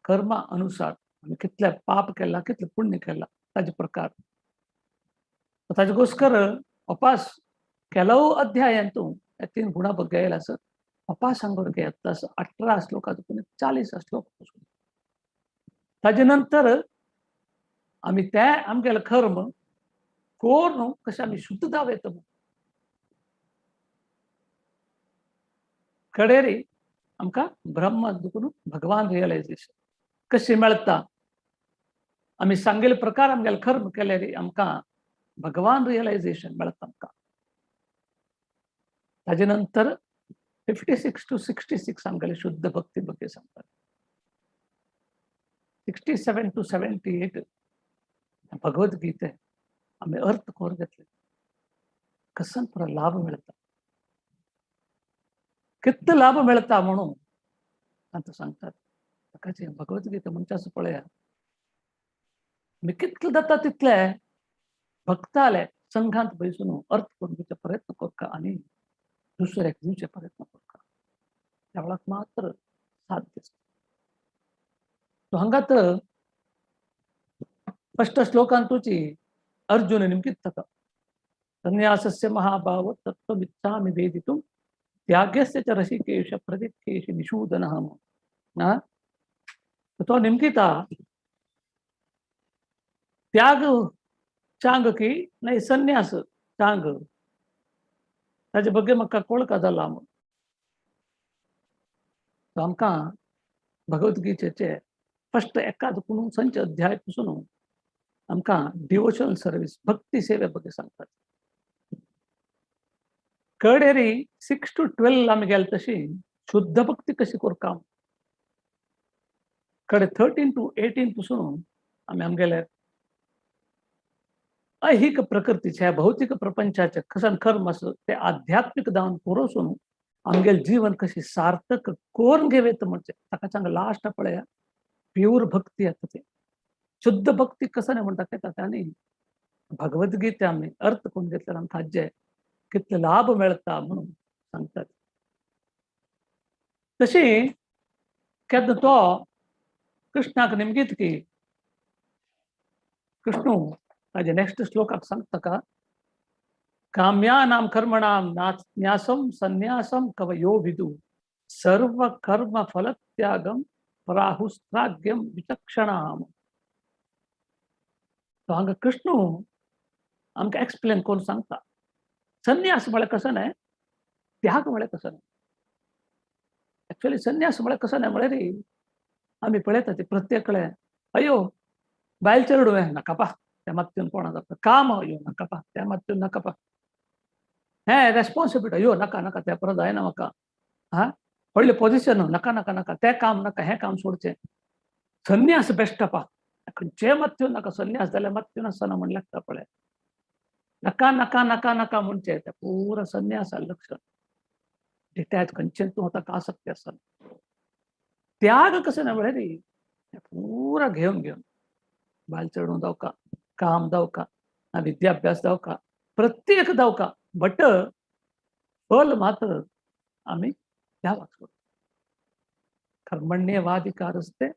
कर्मा अनुसार आमी कितले पाप केला कितले पुण्य केला ताचे प्रकार. ताजे गोस्कर वपास ಕೆಲವು ಅಧ್ಯಾಯಂತೂ 3 ಗುಣ ಬಗ್ಗೆ ಇಲ್ಲ ಸರ್ ವಾಪಸ್ ಹಂಗೋರ್ಗೆ 18 श्लोकातून 40 श्लोक. ताजे आमी ते आमगेले कर्म कोर कशें आमी शुद्ध जावेत कडेरी आमकां ब्रह्म दुखून भगवान रियलायझेशन कशें मेळटा. आमी सांगिल्ले प्रकार आमगेले कर्म केल्यार आमकां भगवान रियलायझेशन मेळटा आमकां. ताजे नंतर 56-66 आमगेले शुद्ध भक्ती ಬಗ್ಗೆ सांगतात. 67-78 भगवद्गीते आमी अर्थ करून घेतले कसन पुरा लाभ मेळटा कितलो लाभ मेळटा म्हणून तांकां सांगतात. ताकाचे भगवद्गीता म्हणटास पळया आमी कितले जाता तितले भक्ताले संघांत बसून अर्थ करून घेवचे प्रयत्न करता आणि दुसऱ्याक दिवचे प्रयत्न करता. त्या वेळाक मात्र साध्य. हांगा तर फस्ट श्लोकांतूची अर्जुन निमकीत ताका संन्यासस्य महाभाव तत्त्वमिच्छामि वेदितुं त्यागस्य च रसिकेश प्रदिकेश निषूदनः. तो निमकीता त्याग चांग की नाही संन्यास चांग ताजे ಬಗ್ಗೆ म्हाका कळका जाला. तो आमकां भगवद्गीतेचे फस्ट एकाच पुणून संच अध्याय पासून आमकां डिवोशनल सर्वीस भक्ती सेवे बद्दल सांगतात. कडेरी 6 to 12 आमी गेले तशी शुद्ध भक्ती कशी करता कडे 13 to 18 पासून आमी आमगेले ऐहिक प्रकृतीचे भौतिक प्रपंचाचे कसन कर्म असो ते आध्यात्मिक जावन पुरोसून आमगेले जीवन कशी सार्थक करून घेवेत म्हणजे ताका सांग लास्ट पळया प्युअर भक्ती येता ते शुद्ध भक्ती कसं म्हणटा तेका त्यांनी भगवद्गीते आमी अर्थ करून घेतल्यार आमकां हाजे कितले लाभ मेळटा म्हणून सांगतात. तशी केन्ना तो कृष्णाक निमगीत की कृष्ण ताजे नेक्स्ट श्लोकाक सांगता का काम्यानां कर्मणां न्यासम संन्यासम कवयो विदु सर्व कर्म फलत्यागम प्राहुस्त्राग्यम विचक्षणाम. तो हांगा कृष्ण आमकां एक्सप्लेन करून सांगता संन्यास म्हळ्यार कसं नाही त्याग म्हळ्यार कसं नाही. ऍक्च्युअली संन्यास म्हळ्यार कसं नाही म्हळ्यार आमी पळयता ते प्रत्येक कडेन अयो बायल चेडूं नाका पा त्या मातयेन कोणा जाता काम अयो नाका पा त्या मातयेन नाका पा हे रेस्पॉन्सिबिलिटी अयो नाका नाका त्या परत जायना म्हाका हा व्हडले पोजिशन नाका नाका नाका ते काम नाका हें काम सोडचें. संन्यास बेस्ट पा खंयचे मातयेन नाका संन्यास जाल्यार मातयेन आसना म्हण लागता पळय नाका नाका नाका नाका म्हणचे त्या पुरा संन्यासा लक्ष डिटॅच खंयचेन तूं आतां आसक्ती आसना. त्याग कसं नाही म्हळ्यार पुरा घेवन घेवन बायल चेडूं जावका काम जावका विद्याभ्यास जावका प्रत्येक जावका बट फल मात्र आमी द्यावाच करता. कर्मण्येवाधिकारस्ते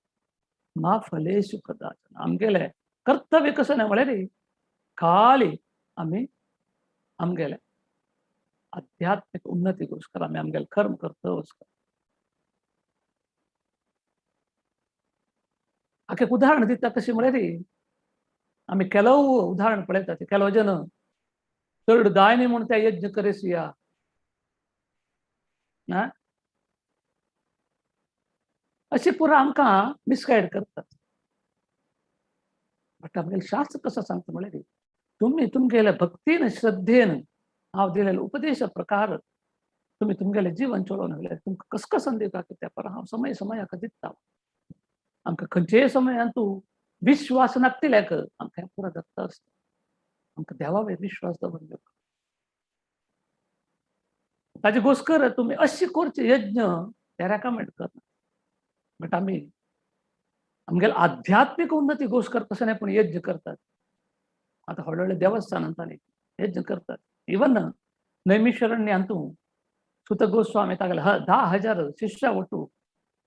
मा फलेषु कदाचन. आमगेले कर्तव्य कसं नाही म्हळ्यार खाली आमी आमगेले आध्यात्मिक उन्नती घोषकर आमी आमगेले कर्म करता वचता. हाका एक उदाहरण दिता कशें म्हळ्यार आमी केलो उदाहरण पळयता ते केलो जन चड दायनी म्हूण ते यज्ञ करेसिया अशी पुरा आमकां मिसगायड करतात. बट आमगेलें शास्त्र कसं सांगता म्हळ्यार तुम्ही तुमगेल्या भक्तीन श्रद्धेन हांव दिलेले उपदेशा प्रकार तुम्ही तुमगेलें जीवन चलोवन गेल्यार तुमकां कसं संदी त्या पर हांव समय समयाक दिता. आमकां खंयचेय समयान तूं विश्वास नासलेल्याक आमकां हें पुरा जाता आसता. आमकां देवा वयर विश्वास दवरलो ताजे घोस्कर तुमी अशी करचे यज्ञ ते रेकमेंड करना. बट आमी आमगेले आध्यात्मिक उन्नती घोस्कर कसं नाही पूण यज्ञ करतात. आता व्हडले देवस्थानांतांनी यज्ञ करतात. इवन नैमिषारण्यांत तूं सुत गोस्वामी तागेले 10,000 शिष्या वटू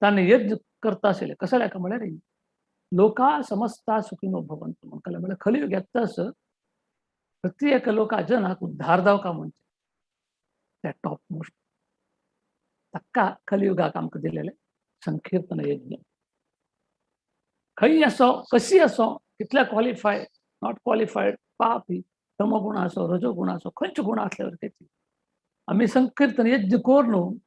तांणी यज्ञ करता आशिल्ले कसं लायक म्हळ्यार लोका समस्ता सुखिनो भवंतु म्हणटाले म्हळ्यार कलियुग येताच प्रत्येक लोका जनाक उद्धार जावका म्हणचे ते टॉप मोस्ट ताका कलियुगाक आमकां दिलेले संकीर्तन यज्ञ. खंय असो कशी असो कितल्या क्वॉलिफायड नॉट क्वॉलिफायड पापी तमगुण असो रजोगुण असो खंयचे गुण असल्यावर तेची आमी संकीर्तन यज्ञ करून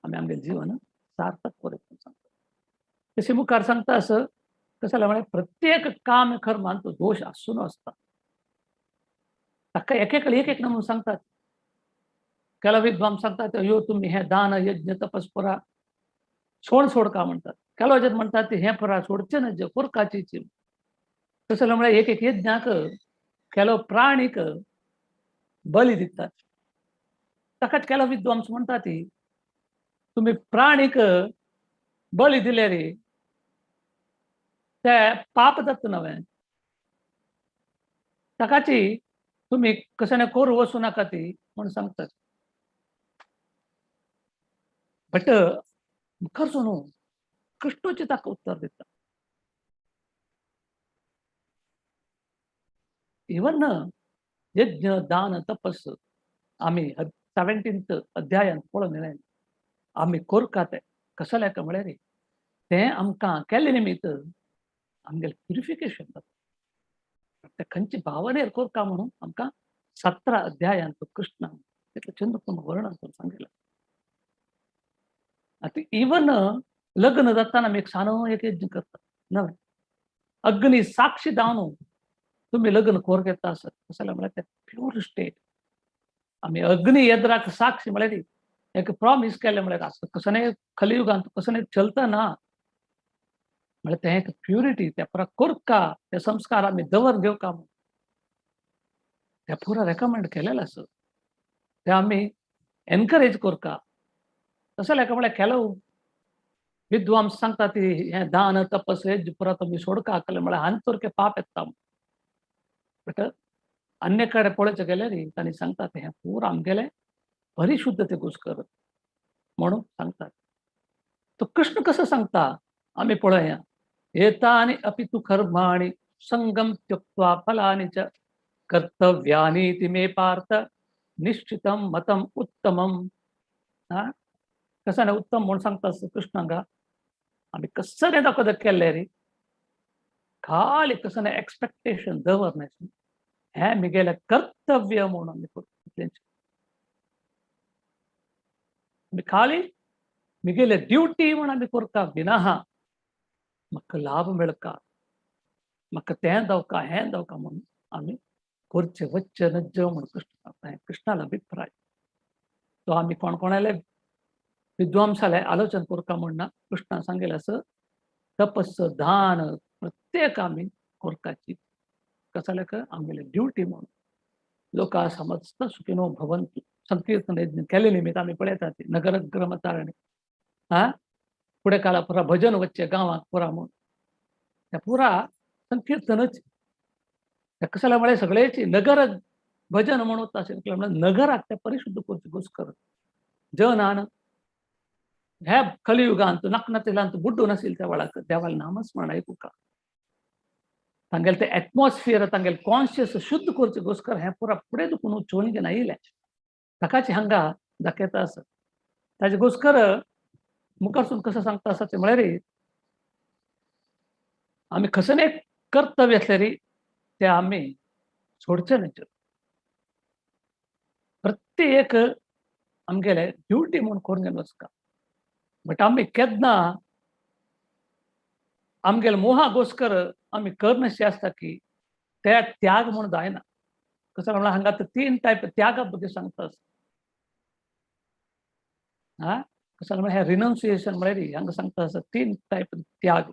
आमी आमगे जीवन सार्थक करूंक सांगता. तशें मुखार सांगता असं कसं म्हळ्यार प्रत्येक काम कर्मान तो दोष आसून आसता. ताका एक एक नमून सांगतात. केला विद्वान सांगतात यो तुम्ही हे दान यज्ञ तपस पुरा सोडका म्हणतात. केलो जन म्हणतात हे पुरा सोडचे नज पुरकाची तसं म्हळ्यार एक यज्ञाक केलो प्राणीक बली दितात. ताकाच केलो विद्वांस म्हणतात तुम्ही प्राणीक बली दिले रे ते पाप जाता नव्हे ताकाची तुम्ही कशें कोर वचू नाका ती म्हणून सांगतात. बट मुखारचो न्हू कृष्णोची ताका उत्तर दिता. इवन यज्ञ दान तपस आमी 17th अध्यायान पळोवन येयलें आमी करता ते कसं लायक म्हळ्यार ते आमकां केल्ले निमित्त आमगेलें प्युरिफिकेशन जाता. ते खंयचे भावनेर करता म्हणून आमकां 17 अध्यायान कृष्णान तितलें चंद्रपूर्ण वर्णन करून सांगिल्लें. आता इवन लग्न जाताना आमी एक सानो एक यज्ञ करता नव्हे अग्नी साक्षी दावन तुम्ही लग्न कोर घेता आसत कसं म्हळ्यार ते प्युअर स्टेट आमी अग्नी येद्राक साक्षी म्हळ्यार एक प्रॉमिस केलें म्हळ्यार असं कसं नाही कलियुगांत कसं नाही चलता ना म्हळ्यार तें एक प्युरिटी त्या पुरा कोरका ते संस्कार आमी दवर घेवका म्हूण ते पुरा रेकमेंड केलेलें आसत ते आमी एनकरेज करता तसं लेका म्हळ्यार ಕೆಲವು विद्वांस सांगता ती हें दान तपस हेज पुरा तुमी सोडका म्हळ्यार आंतरके पाप येता बट अन्य कಡೆ पळोवचें गेल्यार तांणी सांगता हें पुरा आमगेलें परिशुद्धतेगोस्कर म्हणून सांगतात तो कृष्ण कसं सांगता आम्ही पळया एतानि अपि तु कर्माणि संगम त्यक्त्वा फलानि च कर्तव्यानि इति मे पार्थ निश्चितं मतम उत्तमम कसं उत्तम म्हणून सांगता कृष्णांगा आम्ही कसं दाखवत केल्ले रे खाली कसं एक्सपेक्टेशन दवरनाय हें मिगेलें कर्तव्य म्हणून आमी करता खाली मिगेले ड्युटी म्हणून आमी करता विना म्हाका लाभ मेळका म्हाका तें जावका हें जावका म्हणून आमी करचे वच्चे नज्ज म्हणून कृष्ण सांगता हें कृष्णाला अभिप्राय तो आमी कोणाले विद्वांसाले आलोचन करता म्हणना कृष्णान सांगलेलें असं तपस दान प्रत्येक आमी करपाची कसं लेक आमगेले ड्युटी म्हणून लोका समजता सुखिनो भवन्तु संकीर्तन केले निमित्त आमी पळयता ती नगरग्रमतारणी फुडें काला पुरा भजन वच्चे गांवांक पुरा म्हणून त्या पुरा संकीर्तनच कसं म्हळ्यार सगळेची नगर भजन म्हणून अशें म्हळ्यार नगराक ते परिशुद्ध करचे घुसकर जनान हे कलियुगांत नकनतिलांत बुड्डून आशिल्ले त्या वेळार देवाल नामस्मरण आयकुका तांगेले ते एटमॉस्फियर तांगेले कॉन्शियस शुद्ध करचे घुसकर हें पुरा फुडें दुखून चोवन घेवन आयिल्लें ताकाची हांगा दाखयता आसत ताजे घुसकर मुखारसून कसं सांगता आसा ते म्हळ्यार आमी कसं एक कर्तव्य आसल्यार ते आमी सोडचे न्हय प्रत्येक आमगेले ड्युटी म्हणून करून घेवन वचका बट आमी केन्ना आमगेले मोहा घोस्कर आमी करनाशे आसता की ते त्याग म्हणून जायना कसं म्हळ्यार हांगा 3 टायप त्यागा बद्दल सांगता कसं म्हळ्यार रिनाउन्सिएशन म्हळ्यार हांगा सांगता आसा 3 टायप त्याग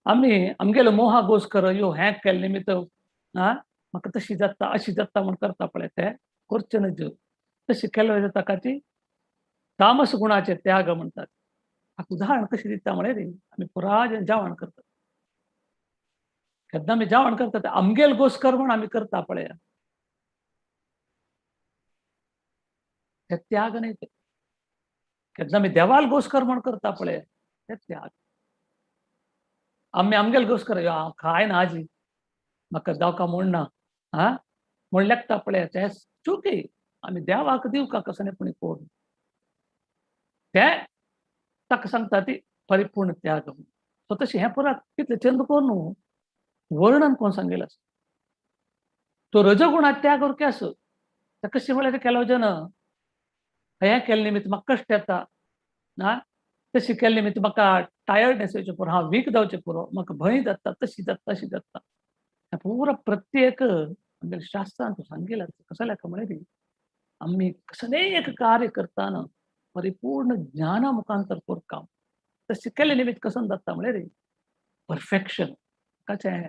आमी आमगेलो मोहा घोस्कर यो हें केले निमित्त म्हाका तशी जाता अशी जाता म्हूण करता पळय ते करचे न्हय तशी केले ताकाची तामस गुणाचे त्याग म्हणटात हाका उदाहरण कशी दिता म्हळ्यार आमी पुरा जेवण करतात केन्ना आमी जेवण करतात आमगेल घोस्कर म्हूण आमी करता पळय ते त्याग न्हय ते केन्ना आमी देवाल घोस्कर म्हूण करता पळय ते त्याग आमी आमगेल घोस्कर हांव खायना आजी म्हाका जावका म्हणना म्हूण लेखता पळय ते चुकी आमी देवाक दिवका कसलेपणी कोण ते ताका सांगता ती परिपूर्ण त्याग सो तशें हें पुरा कितलें चंद कोर न्हू वर्णन कोण सांगलेलें आसा तो रजगुणात त्याग करके आसत ते कशें म्हळ्यार केलो जन हें केले निमित्त म्हाका कश्ट येता तशी केले निमित्त म्हाका टायर्डनेस येवचें पुरो हांव वीक जावचें पुरो म्हाका भंय जाता तशी जाता तशी जाता हें पुरो प्रत्येक आमगेल्या शास्त्रांत सांगिल्लें कसो लेखा म्हळ्यार आमी कसलेंय एक कार्य करताना परिपूर्ण ज्ञाना मुखांतर करता तशें केले निमित्त कसं जाता म्हळ्यार परफेक्शन कशें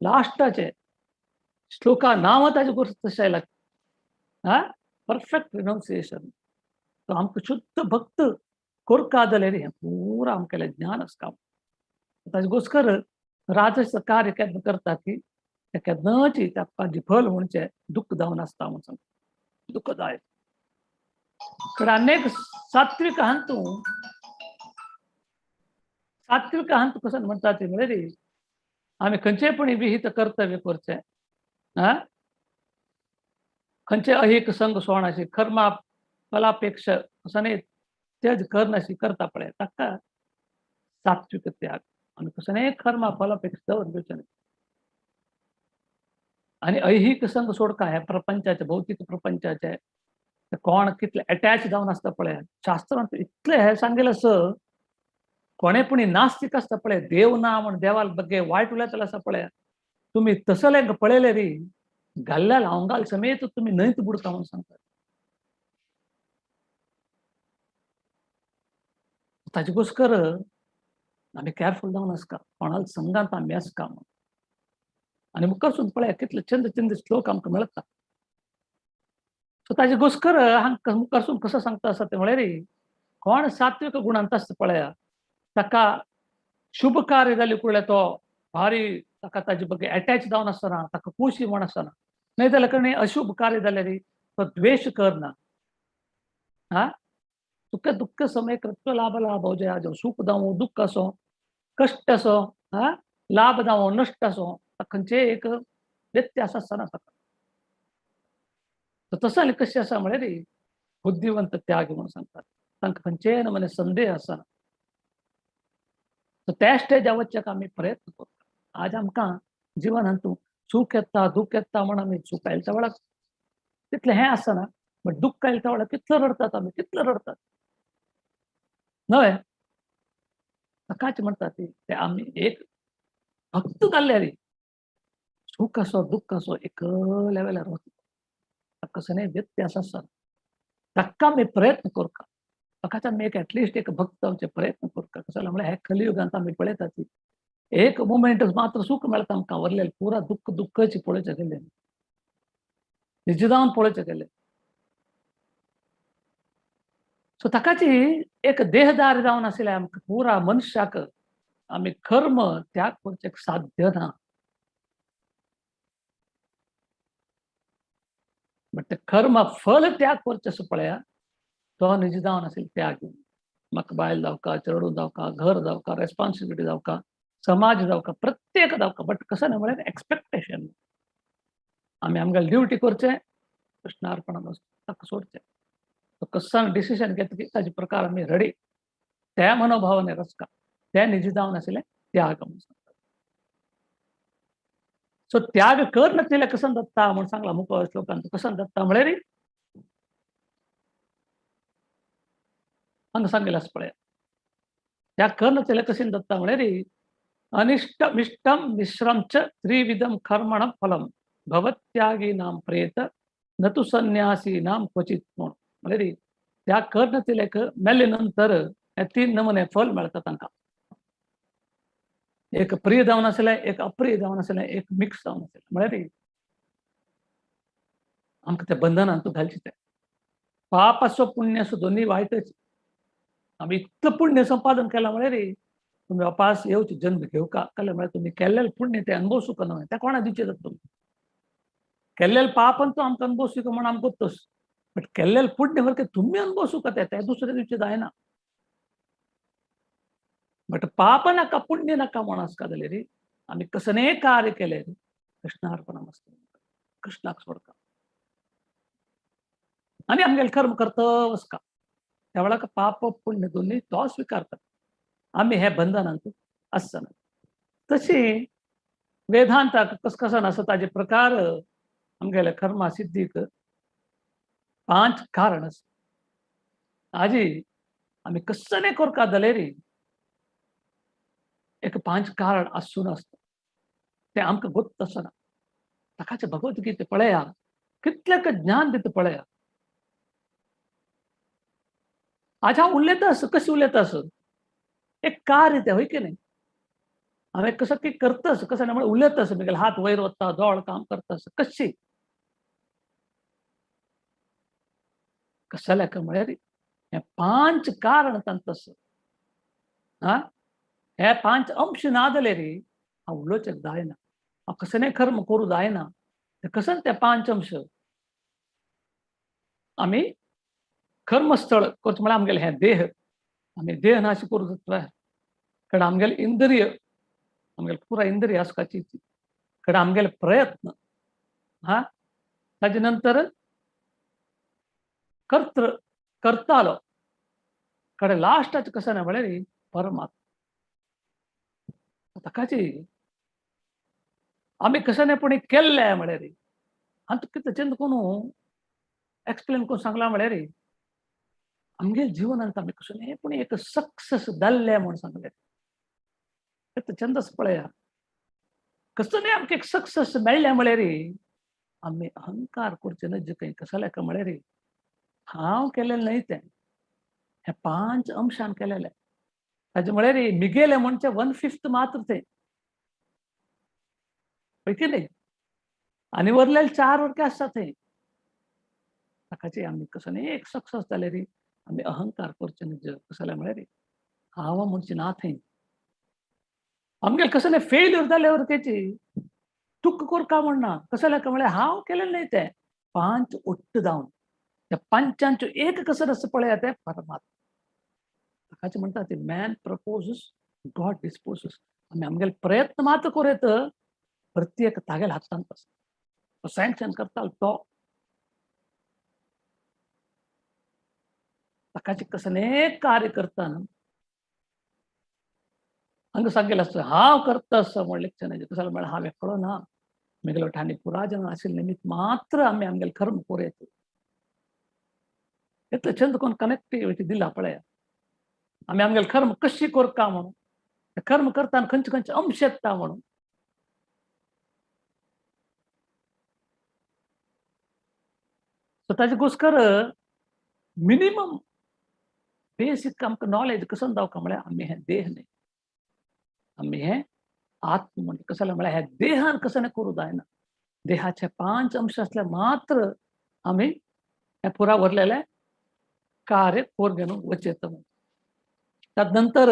लास्टाचे श्लोका नांव ताजे गोश्ट तशें आयला परफेक्ट रिनाउन्सिएशन तो आमकां शुद्ध भक्त करता जाल्यार हें पुरा आमगेलें ज्ञान आसता ताजे घोस्कर राजस कार्य केन्ना करता की ते केन्नाची ताजे फल म्हणचे दुःख जावन आसता म्हणून सांगता दुःखदायक तर अनेक सात्विक हांतू कसं म्हणटा ते म्हळ्यार आमी खंयचेपणी विहित कर्तव्य करचें खंयचे अहिक संग सोडनाशी कर्मा फलापेक्षा असं न्ही तेज करनाशी करता पळय ताका सात्विक त्याग आमी कसलेंय कर्मा फलापेक्षा दवर घेवचें न्हय आनी ऐहिक संग सोडका हे प्रपंचाचे भौतीक प्रपंचाचे ते कोण कितले अटॅच जावन आसता पळय शास्त्रांत इतले हे सांगेल असं कोणे पुणी नास्तिक आसता पळय देव ना म्हण देवाल बग्गे वायट उलयतले आसा पळय तुम्ही तसले पळयले री घाल्ल्या लावंगाल समेत तुम्ही न्हंयत बुडता म्हणून सांगतात ताजे घोस्कर आमी केअरफुल जावन आसका कोणाल संगात आमी आसका म्हणून आनी मुखारसून पळय कितले चंद चंद श्लोक आमकां मेळटा सो ताजे घोस्कर हांकां मुखारसून कसो सांगता आसा ते म्हळ्यार कोण सात्विक गुणांत आसता पळय ताका शुभ कार्य जाली कुळ्ळे तो भारी ताका ताजे बग्गे अटॅच जावन आसतना ताका खोशी म्हण आसतना न्हय जाल्यार कोणी अशुभ कार्य जाल्यार तो द्वेष करना हा सुख दुःख समय कृत्य लाभ लाभ हो जाय जो सुख जावं दुःख असो कष्ट असो हा लाभ जावं नश्ट असो खंयचे एक व्यत्यास आसना ताका तसं जाल्यार कशें आसा म्हळ्यार बुद्धिवंत त्याग म्हणून सांगतात तांकां खंयचे नमुने संदेह आसना त्या स्टेजार वचपाक आमी प्रयत्न करता आज आमकां जिवनांत सूख येता दुःख येता म्हण आमी सूख आयल्या वेळार तितलें हें आसना बट दुःख आयल्या वेळार कितलो रडतात आमी कितलो रडतात न्हय सकाळचे म्हणटा ते आमी एक भक्त जाल्ल्यार सूख असो दुःख असो एक लेवलार वता कसो न्हय व्यत्यास आसना ताका आमी प्रयत्न करता ताकाच आमी एक एटलिस्ट एक भक्त जावचे प्रयत्न करता कसो जाल्यार म्हळ्यार हे कलियुगांत आमी पळयता ती एक मोमेंट मात्र सूख मेळटा आमकां वरलें पुरा दुःख दुःखची पळोवचें गेलें निज जावन पळोवचें गेलें सो ताकाची एक देहदार जावन आसल्यार आमकां पुरा मनशाक आमी कर्म त्याग करचें साध्य ना बट ते कर्म फल त्याग करचें असो पळया तो निज जावन आसले त्याग म्हाका बायल जावका चेडूं जावका घर जावका रेस्पॉन्सिबिलिटी जावका समाज जावका प्रत्येक जावका बट कसो न्हय म्हळ्यार एक्सपेक्टेशन आमी आमगेलें ड्युटी करचें कृष्णार्पण ताका सोडचें कसो डिसिजन घेता की ताजे प्रकार आमी रेडी त्या मनोभावाने आसका ते निज जावन आसले त्याग म्हणून सांगतात सो त्याग कर नासलेल्या कसन दत्ता म्हणून सांगला मुखार श्लोकांत कसन दत्ता म्हळ्यार हांगा सांगलेलें आसा पळय त्याग कर नासलेल्या कसन दत्ता म्हळ्यार अनिष्टम इष्टम मिश्रम च त्रिविधम कर्मण फलम भवत्यागी नाम प्रेत न तु संन्यासी नाम क्वचित म्हणून म्हळ्यार त्याग कर नासलेल्याक मेले नंतर हे 3 नमुने फल मेळटा तांकां एक प्रिय जावन आसलें एक अप्रिय जावन आसलें एक मिक्स जावन आसलें म्हळ्यार आमकां त्या बंधनांत घालचें तें पाप असो पुण्य असो दोन्ही वायटच आमी इतलें पुण्य संपादन केलां म्हळ्यार तुमी वापस येवचे जन्म घेवका जाल्यार म्हळ्यार तुमी केल्लेलें पुण्य तें अनुभवसूंक न्हय तें कोणा दिवचें जाता तुमी केल्लेलें पापन तो आमकां अनुभवसूंक म्हण आमकां तस बट केल्लेलें पुण्य वरके तुमी अनुभवसूंक तें दुसरें दिवचें जायना बट पाप नाका पुण्य नाका म्हण आसका जाल्यार आमी कसलेंय कार्य केलें कृष्णार्पणम आसता कृष्णाक सोडका आनी आमगेलें कर्म कर्तव्य आसका त्या वेळाक पाप पुण्य दोन्ही तो स्वीकार करता आमी हे बंधनांत आसना तशी वेदांताक कसन आसा ताजे प्रकार आमगेल्या कर्मा सिद्धीक 5 कारण आसा हाजी आमी कसलेंय करता जाल्यार एक 5 कारण आसून आसता ते आमकां गोत्त आसना ताकाचे भगवद्गीते पळया कितलें ज्ञान दिता पळया आज हांव उलयता आसा कशें उलयता आसा एक कार्य तें होय की न्हय हांवें कसो की करता आसा कसो न्हय म्हळ्यार उलयता आसा म्हगेले हात वयर वता दोळ काम करता आसा कशी कसो जाल्यार म्हळ्यार हे 5 कारण तांत आसा हा हे 5 अंश ना जाल्यार हांव उलोवचें जायना हांव कसलेंय कर्म करूं जायना कसन ते 5 अंश आमी कर्मस्थळ करचें म्हळ्यार आमगेलें हें देह आमी देह नाश करूं जाता कारण आमगेले इंद्रिय आमगेले पुरा इंद्रिय आसपाची कारण आमगेले प्रयत्न हा ताजे नंतर करतालो कडेन लास्टाचें कशें ना म्हळ्यार परमात्मा ताकाची आमी कशें पुणी केल्ले म्हळ्यार आनी कितें चिंत करून एक्सप्लेन करून सांगला म्हळ्यार आमगे जीवनांत आमी कशें न्ही पूण एक सक्सेस जाल्ले म्हूण सांगले ते छंदस पळया कसं न्ही आमकां एक सक्सेस मेळ्ळें म्हळ्यार आमी अहंकार करचे नज खंय कसं जालें म्हळ्यार हांव केलेलें न्हय तें हे 5 अंशान केलेलें ताजे म्हळ्यार मिगेले म्हणचे 1/5 मात्र ते पळय की न्ही आनी उरलेले 4 वरके आसता थंय ताकाचे आमी कसं न्ही एक सक्सेस जाल्यार आमी अहंकार करचे नज कसं जालें म्हळ्यार हांव म्हणचे ना थंय आमगेले कसं न्ही फेल्यूर जाले वरकेची तुक करका म्हणना कसं जालें म्हळ्यार हांव केलेलें न्हय तें 5 उट्ट जावन त्या 5 एक कसं आसा पळया तें परमात्मा ताकाचे म्हणटा ते मॅन प्रपोजस गॉड डिस्पोजस आमी आमगेले प्रयत्न मात्र करीत प्रत्येक तागेल्या हातांत आसा तो सँक्शन करतालो तो ताकाचे कसं न्ही कार्य करतना हांगा सांगलेलें आसता हांव करता आसा म्हण लेक्चर कसं म्हळ्यार हांव एकलो ना म्हगेलो ठाणी पुराजन आशिल्ले निमित्त मात्र आमी आमगेले कर्म पळयत इतलें छंद कोण कनेक्टिविटी दिला पळया आमी आमगेले कर्म कशी करता म्हणून कर्म करतना खंयचे खंयचे अंश येता म्हणून सो ताजे घोस्कर मिनिमम बेसीक आमकां नॉलेज कसं जावका म्हळ्यार आमी हे देह न्ही आमी हे आत्म म्हणजे कसं जालें म्हळ्यार हे देहान कसं न्ही करूं जायना देहाचे 5 अंश असल्यार मात्र आमी हे पुरा उरलेले कार्य कोर घेवन वचयत ताजे नंतर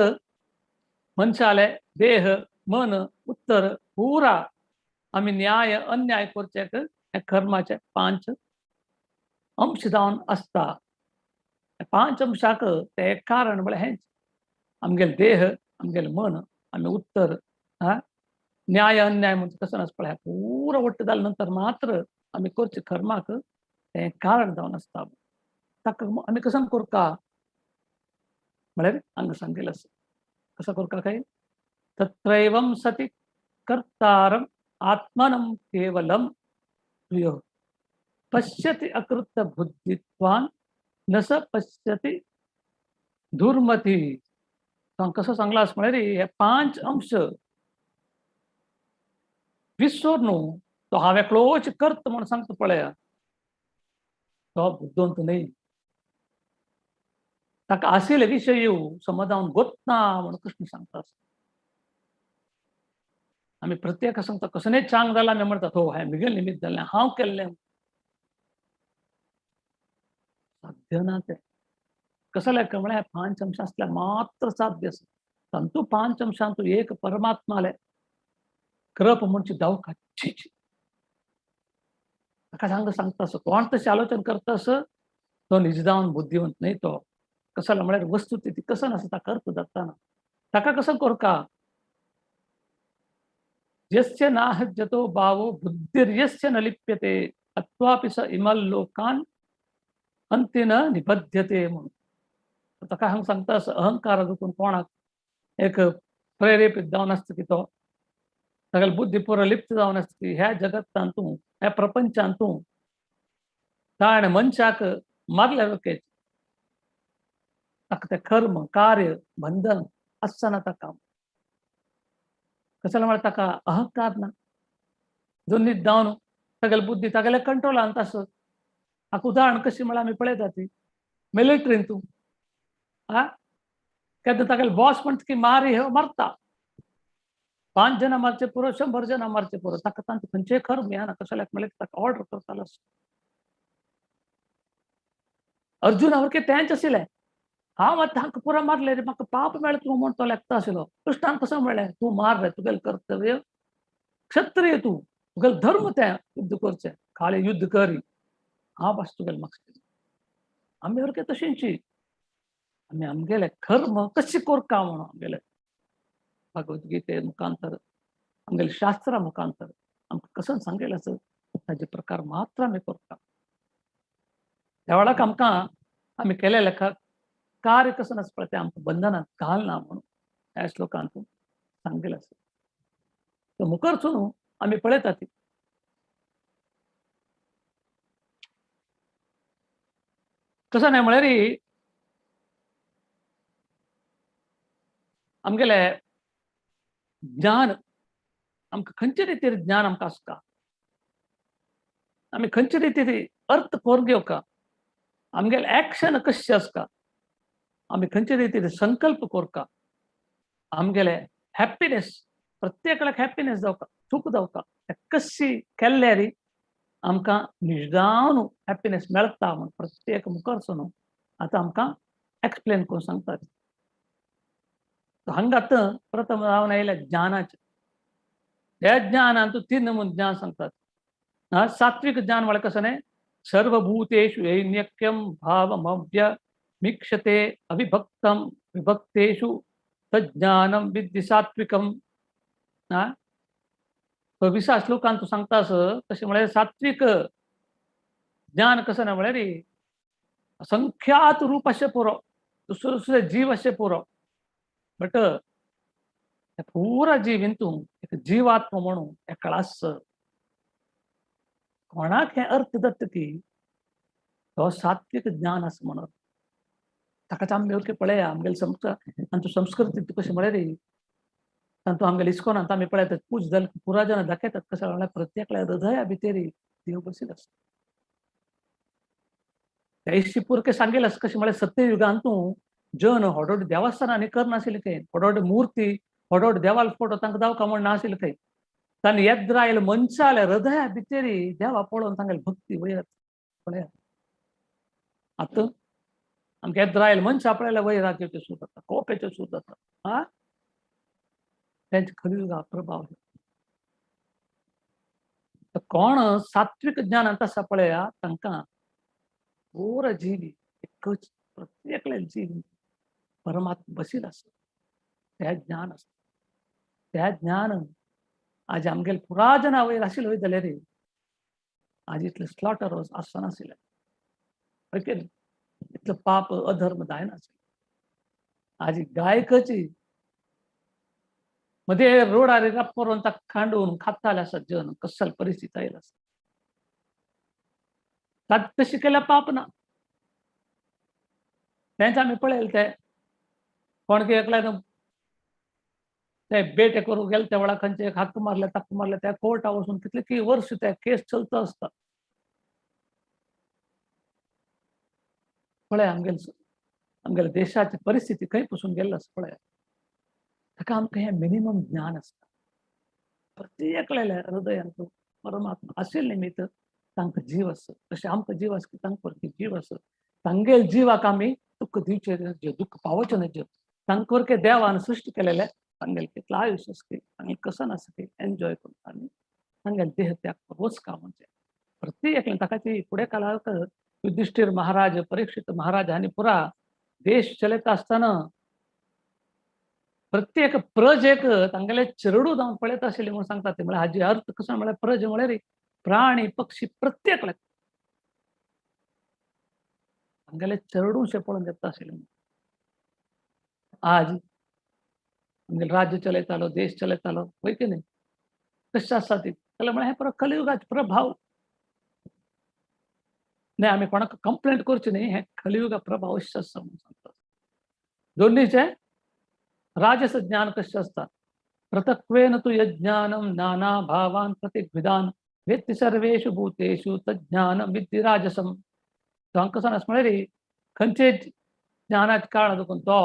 मनशाले देह मन उत्तर पुरा आमी न्याय अन्याय करचेक हे कर्माचे 5 अंश जावन आसता 5 अंशाक ते एक कारण म्हळ्यार हेंच आमगेले देह आमगेले मन आमी उत्तर न्याय अन्याय म्हणजे कसं आसता पळय पुरो वट्ट जाले नंतर मात्र आमी करचे कर्माक ते कारण जावन आसता ताका आमी कसं करता म्हळ्यार हांगा सांगिल्लें आसा कसं करता काय तत्रैवं सति कर्तारम् आत्मनं केवलं प्रियो पश्यति अकृत बुद्धित्वान् न स पश्यति दुर्मती कसं सांगला आसा म्हळ्यार हे 5 अंश विसर न्हू तो हांव एकलोच करत म्हूण सांगता पळया तो बुद्धवंत न्हय ताका आशिल्ले विशय समज हांव गोतना म्हणून कृष्ण सांगता आमी प्रत्येक सांगता कसं न्ही चांग जाला आमी म्हणटात हो हें म्हगेलें निमित्त जाल्लें हांव केल्लें साध्य ना तें कसं जालें म्हळ्यार 5 अंश आसल्यार मात्र साध्य आसा तांतू 5 अंशांतू एक परमात्माले करप म्हणजे जावका छी ताका हांगा सांगता असो कोण तशें आलोचन करता असो तो निज जावन बुद्धिवंत न्हय तो कसं जालें म्हळ्यार वस्तुस्थिती कसं नासता ताका अर्थ जाताना ताका कसं करका यस्य नाहज्यतो भावो बुद्धिर्यस्य न लिप्यते अत्वापि स इमल्लोकान् अंतेन निबध्यते म्हणून ताका हांगा सांगता असो अहंकार देखून कोणाक एक प्रेरेपीत जावन आसता की तो सगळे बुद्धी पुरो लिप्त जावन आसता की ह्या जगतांतू ह्या प्रपंचांतू ताणे मनशाक मारल्या रोकेच ताका ते कर्म कार्य बंधन आसना ताका कसं म्हळ्यार ताका अहंकार ना दोनीच जावन सगळे बुद्धी तागेले कंट्रोलांत आसत हाका उदाहरण कशी म्हळ्यार आमी पळयता ती मिलिटरीन तूं केन्ना तागेले बॉस म्हणटा की मारी हे मारता 5 जण मारचे पुरो 100 जण मारचे पुरो ताका तांचो खंयचेय कर्म येना कसं म्हळ्यार ताका ऑर्डर करतालो अर्जुना वरके तेंच आशिल्लें हांव आतां हांकां पुरो मारले रे म्हाका पाप मेळ्ळें तूं म्हूण तो लेखता आशिल्लो कृष्णान कसं म्हणलें तूं मार रे तुगेलें कर्तव्य क्षत्रिय तूं तुगेलें धर्म तें युद्ध करचें खाली युद्ध करी हांव बास तुगेलें म्हाका आमी वरके तशींची आमी आमगेले कर्म कशें करता म्हणून आमगेले भगवद्गीते मुखांतर आमगेले शास्त्रा मुखांतर आमकां कसं सांगलेलें आसा ताजे प्रकार मात्र आमी करता त्या वेळाक आमकां आमी केलेले कार्य कसं नासता तें आमकां बंधनांत घालना म्हणून ह्या श्लोकांतून सांगलेलें आसा मुखारसून आमी पळयता ती कसं नाही म्हळ्यार आमगेले ज्ञान आमकां खंयचे रितीर ज्ञान आमकां आसता, आमी खंयचे रितीर अर्थ कोरून घेवका, आमगेले एक्शन कशें आसता, आमी खंयचे रितीर संकल्प कोरका, आमगेले हॅपीनेस प्रत्येकाक हॅपीनेस जावका, सूख जावका, कशी केल्यार आमकां निजदावन हॅपीनेस मेळटा म्हण प्रत्येक मुखारसून आतां आमकां एक्सप्लेन करून सांगतात. हांगात प्रथम जावन आयले ज्ञानाचे. हे ज्ञानांत 3 नमूने ज्ञान सांगतात. सात्विक ज्ञान म्हळ्यार कसं न्ही, सर्वभूतेषु ऐन्यक्यम भावमव्य मीक्षते अविभक्तम विभक्तेषु तज्ज्ञानम विद्धि सात्विकम. 20 श्लोकांत तूं सांगतास तशें म्हळ्यार सात्विक ज्ञान कसं ना म्हळ्यार असंख्यात रूप अशें पुरो, दुसरे दुसरे जीव अशें पुरो, बट पुरा जीव हितून एक जीवात्मा म्हणून एकळाच. कोणाक हे अर्थ दत्त की तो सात्विक ज्ञान असं म्हणत. ताकाच आमी ओके पळया आमगेले संस्कृती कशी म्हळ्यार तांतू आमगेले इस्कॉनांत आमी पळयतात पूज जाल पुराजनां दाखयतात कशें म्हळ्यार प्रत्येकल्या हृदया भितर देव बशिल्लो आसता. त्या इश्टी पुरके सांगेल आसा कशें म्हळ्यार सत्ययुगांतू जन व्हड देवस्थानांनी करनाशिल्ले खंय, व्हड मुर्ती व्हड देवाल फोटो तांकां जावका म्हण नाशिल्ले खंय. तांणी येद्र आयले मनशाल्या हृदया भितर देवा पळोवन तांगेली भक्ती वयर पळया. आतां आमकां येद्र आयले मनशां पळयल्यार वैराग्याचें सूर जाता, कोपेचें सूर जाता. त्यांचे कलियुगा प्रभाव. कोण सात्विक ज्ञानांत आसा पळया तांकां पुरो जीव एकच प्रत्येकले जीव परमात्मा बशिल्लो आसा. तें ज्ञान आसता. तें ज्ञान आज आमगेले पुराजना वयर आशिल्लें जाल्यार आज इतलें स्लॉटर आसनाशिल्लें, ओके, इतलें पाप अधर्म जायनाशिल्लें. आज गायकाची मध्ये रोडार रप्परून ताका खांडून खाताले आसात जन, कसली परिस्थिती आयला आसा. तशें केल्यार पाप ना. तेंच आमी पळयलें तें कोणके एकल्यान ते बेटे करूंक गेले त्या वेळार खंयचे एक हक्क मारले तक्क मारले, त्या कोर्टा वचून कितले की वर्ष त्या केस चलता आसता. पळया आमगेले देशाची परिस्थिती खंय पसून गेल्ली आसा पळया. ताका आमकां हें मिनिमम ज्ञान आसता. प्रत्येकल्या हृदयांत परमात्मा आशिल्ले निमित्त तांकां जीव आसा. तशें आमकां जीव आसा तांकां परती जीव आसा. तांगेले जिवाक आमी दुःख दिवचें न्हय, दुःख पावोवचें न्हय. तांकां वरके देवान सृश्टी केलेलें तांगेलें कितलें आयुश्य आसा तांगेलें कसन आसा ती एन्जॉय करून आनी तांगेले देह त्याग करून वचका म्हणजे प्रत्येकलें ताका ती फुडें काळाक युधिष्ठीर महाराज, परीक्षित महाराज हांणी पुरा देश चलयता आसतना प्रत्येक प्रजेक तांगेले चेडू जावन पळयता आशिल्ले म्हूण सांगतात. ते म्हळ्यार हाजी अर्थ कसो म्हळ्यार प्रज म्हळ्यार प्राणी पक्षी प्रत्येकले तांगेले चेडूशे पळोवन घेता आशिल्ले. आज आमगेले राज्य चलयतालो, देश चलयतालो, वय की न्ही, कशें आसा ती जाल्यार म्हळ्यार हे पुरो कलियुगाचे प्रभाव न्ही. आमी कोणाक कंप्लेंट करची न्ही, हे कलियुगा प्रभाव अशें आसा म्हणून सांगतात. दोनीचे राजस ज्ञान कशें आसता, पृथक्त्वेन तु यज्ञानम नाना भावान प्रतिविधान वेत्ति सर्वेषु भूतेषु तज्ज्ञानम विद्धि राजसम. हांकां कसो आसा म्हळ्यार खंयचे ज्ञानाचे कारण देखून तो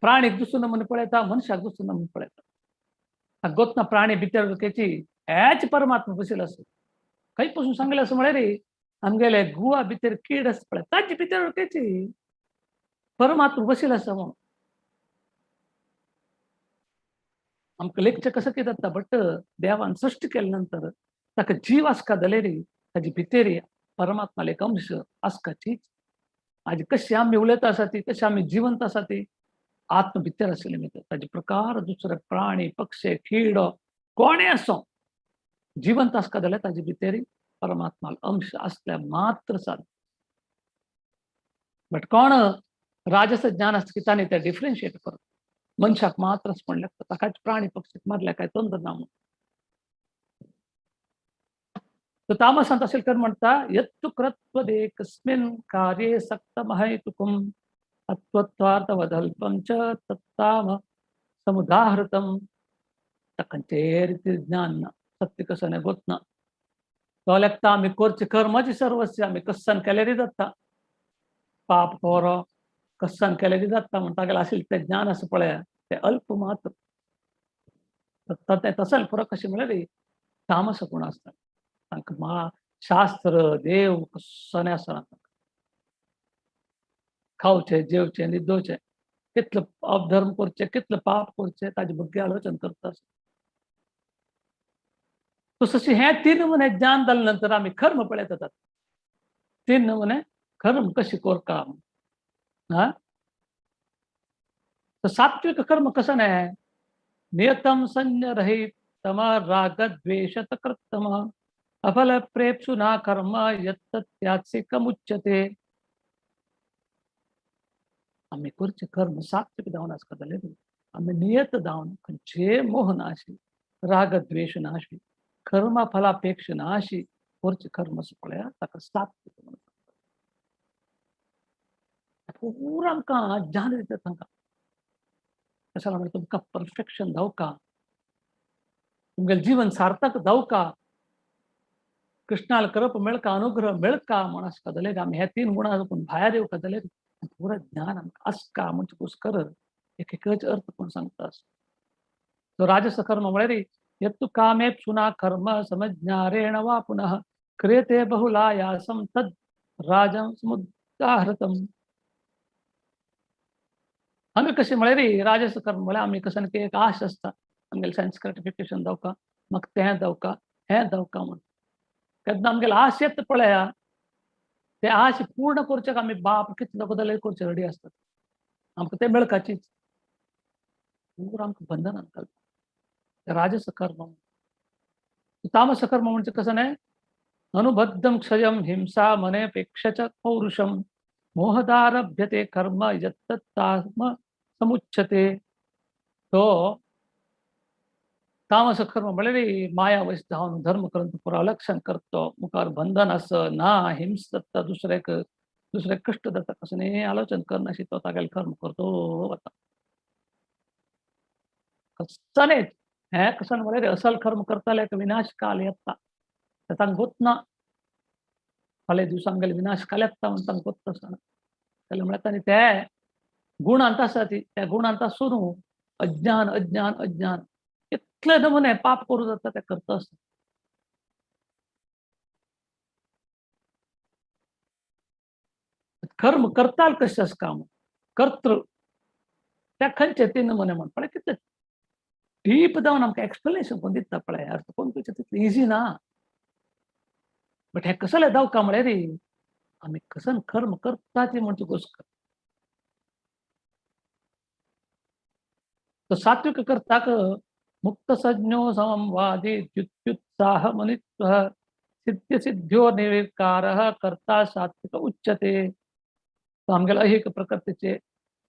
प्राणीक दुसरो नमुने पळयता, मनशाक दुसरो नमुने पळयता. गोतना प्राणी भितर केची हेच परमात्मा बशिल्लो आसा. खंय पसून सांगलें आसा म्हळ्यार आमगेले गुवा भितर कीड आसा पळय ताचे भितर केची परमात्मा बशिल्लो आसा म्हणून. आमकां लेखचें कसं कितें जाता, बट देवान सृश्टी केले नंतर ताका जीव आसका जाल्यार ताचे भितर परमात्मा एक अंश आसकाचीच. आज कशी आमी उलयता आसा ती, कशी आमी जिवंत आसा ती आत्म भितर आशिल्ले न्ही. ताचे प्रकार दुसरे प्राणी पक्षी किडो कोणें आसूं जिवंत आसका जाल्यार ताचे भितर परमात्मा अंश आसल्या मात्र साद. बट कोण राजस ज्ञान आसता की तांणी तें डिफरन्शिएट करता. मनशाक मात्र म्हणल्यार ताकाच प्राणी पक्षीक मारल्या काय तंत्र ना म्हणून. तर तामसांत असेल तर म्हणता यत्तु कृत्वदेकस्मिन् कार्ये सक्तमहैतुकम् अत्वत्वार्थवदल्पं च तत्ताम समुदाहृतम तकंचे रीती ज्ञान सत्य कसं नाही गोतन तो लेखता आम्ही कोरचे कर्माची सर्वस्व आम्ही कसन केलेली जाता पाप कोरो कसन केलेली जाता म्हणता गेला असेल ते ज्ञान असं पळया ते अल्प मात्र ते तसल फरक कशी मिळाली तामस गुण असतात तांकां मा शास्त्र देव कसं आसना खावचे जेवचे न्हिदोवचे कितलं अधर्म करचे कितलं पाप करचे ताजे बग्गे आलोचन करता तशी हे 3 नमुने ज्ञान जाल्यानंतर आम्ही कर्म पळयत येतात 3 नमुने कर्म कशी कोरका हा तर सात्विक कर्म कसं नाही नियतम संय रहित तम राग द्वेषत कृतम अफल प्रेप्सुना कर्म यत्त्यात्सिकमुच्यते आम्ही करचे कर्म सात्विक जावन आसतले आम्ही नियत जावन खंयचे मोह नाशी राग द्वेष नाशी कर्म फलापेक्ष नाशी करचे कर्म पळया ताका सात्विक म्हणून पूर आमकां ज्ञान दिता तांकां कशाला म्हणजे तुमकां परफेक्शन जावका तुमगेलें जीवन सार्थक जावका कृष्णाल करप मेळका अनुग्रह मेळका म्हण आसता जाल्यार आमी हे 3 गुणां जपून भायर येवका जाल्यार पुरो ज्ञान आमकां आसका म्हणजे घुसकर एक एकच अर्थ कोण सांगता तो राजस कर्म म्हळ्यार यत्तु कामेप्सुना कर्म समज्ञारेण वा पुनः क्रियते बहुलायासं तद् राजं समुदाहृतम् आमी कशें म्हळ्यार राजस कर्म म्हळ्यार आमी कसं की एक आश आसता आमगेलें सायन्स सर्टिफिकेशन जावका म्हाका तें जावका हें जावका म्हण केन्ना आमगेलें आश येता पळया ते आश पूर्ण करचेक आमी बाप कितले जावं जाल्यार करचे रेडी आसतात आमकां ते मेळकाचीच पूर आमकां बंधनान घालता राजस कर्म तामस कर्म म्हणजे कसं नाही अनुबद्धं क्षयं हिंसा मनेपेक्ष च पौरुषम मोहदारभ्यते कर्म यत्तत्ताम समुच्यते तो तामस कर्म म्हळ्यार माया वश जावन धर्म करून पुरो अलक्षण करतो मुखार बंधन असं ना हिंस जाता दुसरे कष्ट जाता कसं नाही आलोचन करनाशी तो तागेलें कर्म करतो वता कसं नाही हे कसं म्हळ्यार असल कर्म करताले विनाश काल येता तांकां गोतना फाल्यां दिवसा आमगेले विनाश काल येता म्हण तांकां गोत आसना जाल्यार म्हळ्यार तांणी ते गुणांत आसा ती त्या गुणांत आसून अज्ञान अज्ञान अज्ञान इतले नमुने पाप करू जाता ते करता आसता कर्म करताल कशें आसा काम कर्तृ त्या खंयचे 3 नमुने म्हण पळय कितले डीप जावन आमकां एक्सप्लेनेशन कोण दिता पळय अर्थ कोण करचें तितलें इजी ना बट हे कसले जावका म्हळ्यार आमी कसन कर्म करता ती म्हणजे गोश्ट तो सात्विक कर्ताक मुक्त संज्ञो समवादी द्युत्युत्साह मुनित्व सिद्ध सिद्ध्यो निर्विकार कर्ता सात्विक उच्यते तो आमगेले अहिक प्रकृतीचे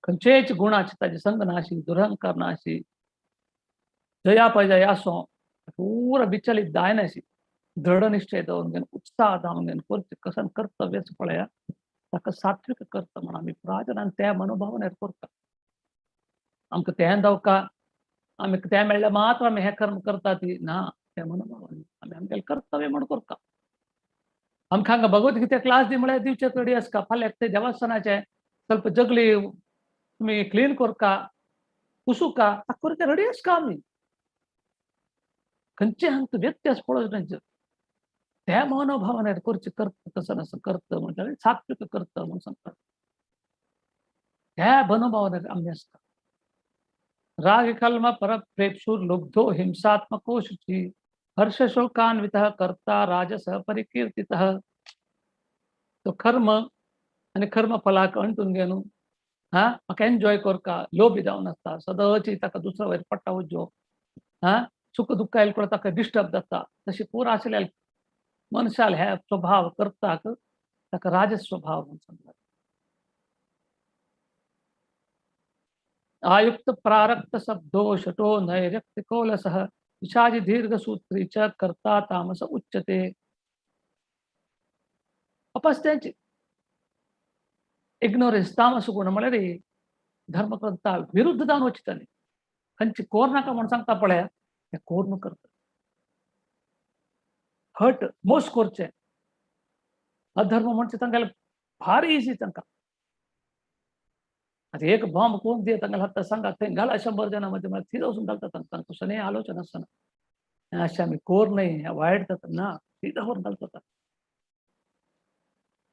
खंयचेच गुणाचे ताजे संग नाशी दुरहंकार नाशी जयापजय आसो पूरा विचलित जायनाशी दृढ निश्चय जावन उत्साह जावन करचें कसन कर्तव्यच पळया ताका सात्विक कर्ता म्हण आमी प्राजनान त्या मनोभावनेर करता आमकां तें जावका आमी तें मेळ्ळें मात्र आमी हें कर्म करता ती ना त्या मनोभावान आमी आमगेलें कर्तव्य म्हण करता आमकां हांगा भगवद्गीता क्लास दी म्हळ्यार दिवचे रेडी आसका फाल्यां ते देवस्थानाचे ಸ್ವಲ್ಪ जगली तुमी क्लीन करका पुसुका ताका करचे रेडी आसका आमी खंयचे हांगा व्यत्यास पळोवचे न्हय त्या मनोभावानेर करचें कर्त कसं असं कर्त म्हणजे सात्विक कर्त म्हणून सांगतात त्या मनोभावानेर आमी आसता राग कल्म परप्रेप्सुर लुब्धो हिंसात्मको शुचि हर्ष शोकान्वितः कर्ता राजस परिकीर्तितः तो कर्म आणि कर्म फलाक अंटून घेवन म्हाका एन्जॉय करका लोभी जावन आसता सदांची ताका दुसरो वयर पडटा उज्जो सुख दुःख आयले पळय ताका डिस्टर्ब जाता तशी पुरो आसलेल्या मनशाल हे स्वभाव करताक ताका राजस स्वभाव म्हणून सांगतात आयुक्त प्रारक्त शब्दो शटो नैरक्तिकोलसः विषाजी दीर्घसूत्री च कर्ता तामस उच्यते अपस्त्यांची इग्नोरेन्स तामस गुण म्हळ्यार धर्मग्रंथा विरुद्ध जावन वचताली खंयची कोर नाका म्हूण सांगता पळय ते कोर न्हू करता हट मोस करचे अधर्म म्हणजे तांगेले भारी इजी तांकां आता एक बॉम्ब कोण दिये तांगेले हात सांगा थंय घाला 100 जणांमध्ये मला थंय वचून घालता तांकां तसं आलोचना आसना अशें आमी कोर न्हय वायट जाता ना सीधा व्हरून घालता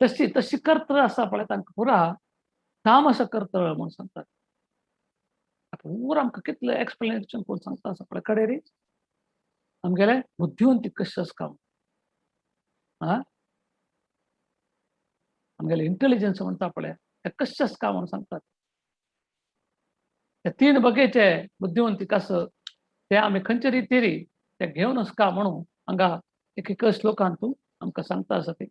तशी कर्तळ आसा पळय तांकां पुरा तामस कर्तळ म्हणून सांगतात पुरा आमकां कितलें एक्सप्लेनेशन कोण सांगता आसा पळय कडेरी आमगेले बुद्धिवंती कशें आसता आमगेले इंटेलिजन्स म्हणटा पळय ते कशें आसता म्हणून सांगतात ते 3 बगेचे बुद्धिवंतीक आस ते आमी खंयचे रितीरी ते घेवन वचका म्हणून हांगा एक श्लोकान तूं आमकां सांगता आसा ते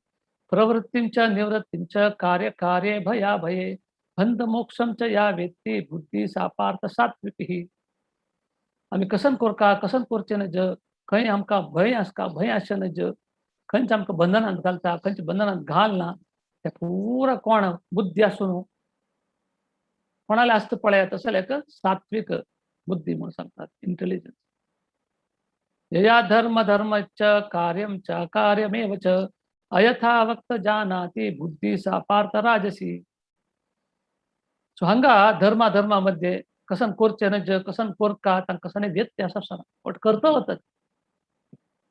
प्रवृत्तींच्या निवृत्तींच्या कार्ये भया भये बंध मोक्षम च या वेत्ती बुद्धी सापार्थ सात्विकी आमी कसन कोरका कसन करचें नज खंय आमकां भंय आसका भंय आसचें नज खंयच आमकां बंधनांत घालता खंयच्या बंधनांत घालना ते पुरा कोण बुद्धी आसून कोणाला आसता पळय तसले एक सात्विक बुद्धी म्हणून सांगतात इंटेलिजन्स यया धर्मच कार्यम च कार्यमेव च अयथावक्त जानाति बुद्धी सा पार्थ राजसी सो हांगा धर्मामध्ये कसन कोरचें नज कसन कोरका तांकां कसने व्यत्यास आसना बट करता वतात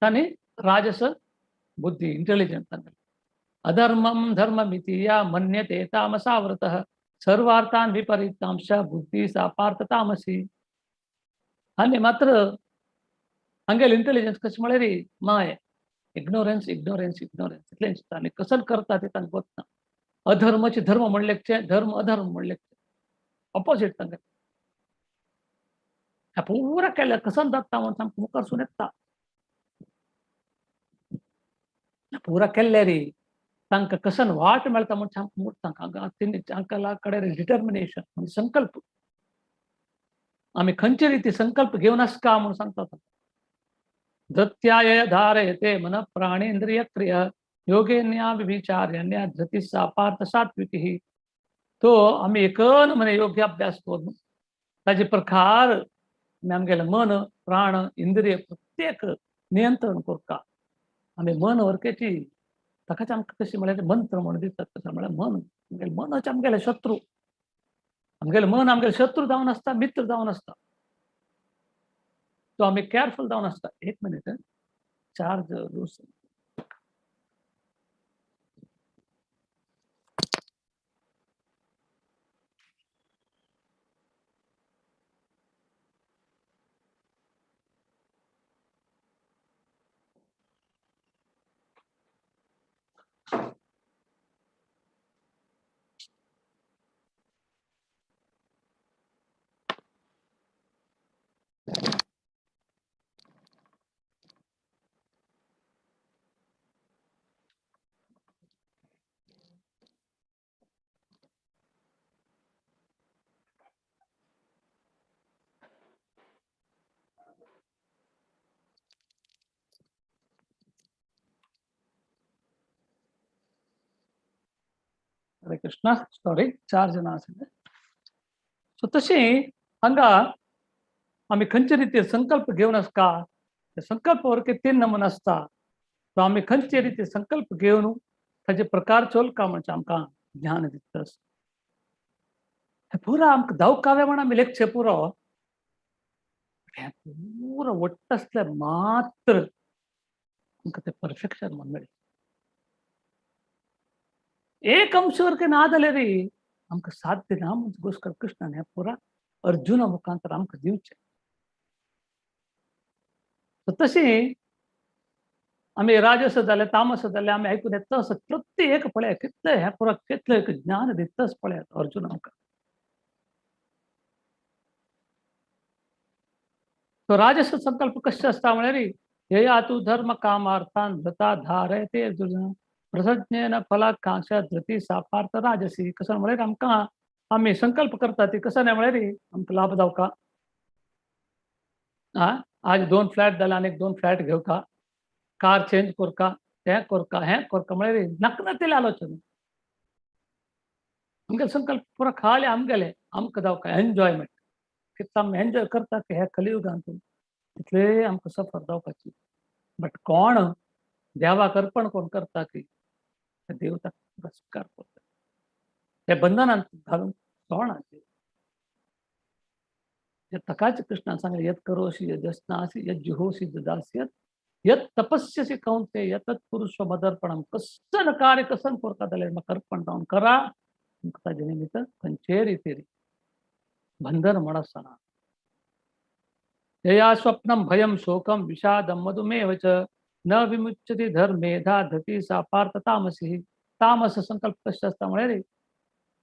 तांणी राजस बुद्धी इंटेलिजंट तांगेले अधर्मम धर्ममिति या मन्यते तामसावृतः सर्वार्थान विपरीतांश बुद्धी सा पार्थ तामसी आनी मात्र हांगेले इंटेलिजन्स कशें म्हळ्यार माय इग्नोरन्स इतलेंच आनी कसन करता ते तांकां वचना अधर्माचे धर्म म्हणलेचे धर्म अधर्म म्हणलेचे ऑपोजिट तांगेले ह्या पुरा केल्या कसन जाता म्हणून तांकां मुखार सून येता पुरा केल्ल्यारी तांकां कसन वाट मेळटा म्हणून तांकां कडेन डिटर्मिनेशन म्हणजे संकल्प आमी खंयचे रीती संकल्प घेवन आसका म्हणून सांगता धत्याय धारयते मन प्राणेंद्रिय क्रिय योगेन्या विचार्यन्या धृती सापार्थ सात्विकी तो आमी एकन म्हणे योग्य अभ्यास करून ताजे प्रकार आमगेले मन प्राण इंद्रिय प्रत्येक नियंत्रण करता आमी मन वरकेची ताकाच आमकां कशी म्हळ्यार मंत्र म्हणून दितात तशें म्हळ्यार मनच आमगेले शत्रू आमगेले मन आमगेले शत्रू जावन आसता मित्र जावन आसता तो आमी केअरफुल जावन आसता एक मिनिट चार्ज लूज हरे कृष्ण सॉरी चार्ज ना सो तशी हांगा आमी खंयचे रीती संकल्प घेवन आसका संकल्प वरके 3 नमून आसता सो आमी खंयचे रीती संकल्प घेवन ताजे प्रकार चोलका म्हणजे आमकां ज्ञान दिता हे पुरा आमकां धांवकावे म्हण आमी लेखचे पुरो हे पुरो वट्ट आसल्यार मात्र आमकां ते परफेक्शन म्हण मेळटा एक अंश वरके ना जाल्यार आमकां साध्य ना म्हणजे घोषकर कृष्णान हे पुरा अर्जुना मुखांतर आमकां दिवचें तशी आमी राजस जाले तामस जाले आमी आयकून येता तसं प्रत्येक पळय कितले हे पुरा कितले ज्ञान दिताच पळय अर्जुन आमकां तो राजस संकल्प कशें आसता म्हळ्यार यया तू धर्म कामार्थान धता धारयते अर्जुन प्रसज्ञेन फलाकांक्षा धृती सापार्थ राजसी कसं म्हळ्यार आमकां आमी संकल्प करता ती कसं नाही म्हळ्यार आमकां लाभ जावका आज 2 फ्लॅट जाले आनीक 2 फ्लॅट घेवका कार चेंज करका तें कोरका हें कोरका म्हळ्यार नकनतेले आलोचना आमगे संकल्प पुरा खाली आमगेले आमकां जावका एन्जॉयमेंट कितें आमी एन्जॉय करता हे कलियुगांतून तितले आमकां सफर जावपाची बट कोण देवाक अर्पण कोण करता की देव ताका स्वीकार करता हे बंधनांत घालून सोडना तकाच कृष्णान सांगलें यत् करोषि यज्ञासि यत् जुहोषि ददास्यत् यत् तपस्यसि कौंतेय यत् पुरुष मदर्पणम कसन कार्य कसन कोरता जाल्यार म्हाका अर्पण जावन करा तुमकां ताजे निमित्त खंयचेय रितीर बंधन म्हण आसना यया स्वप्नम भयम शोकम विषादम मधुमेह च न विमुच्यते धर्मेधा धती सा पार्थ तामसी तामस संकल्प कशें आसता म्हळ्यार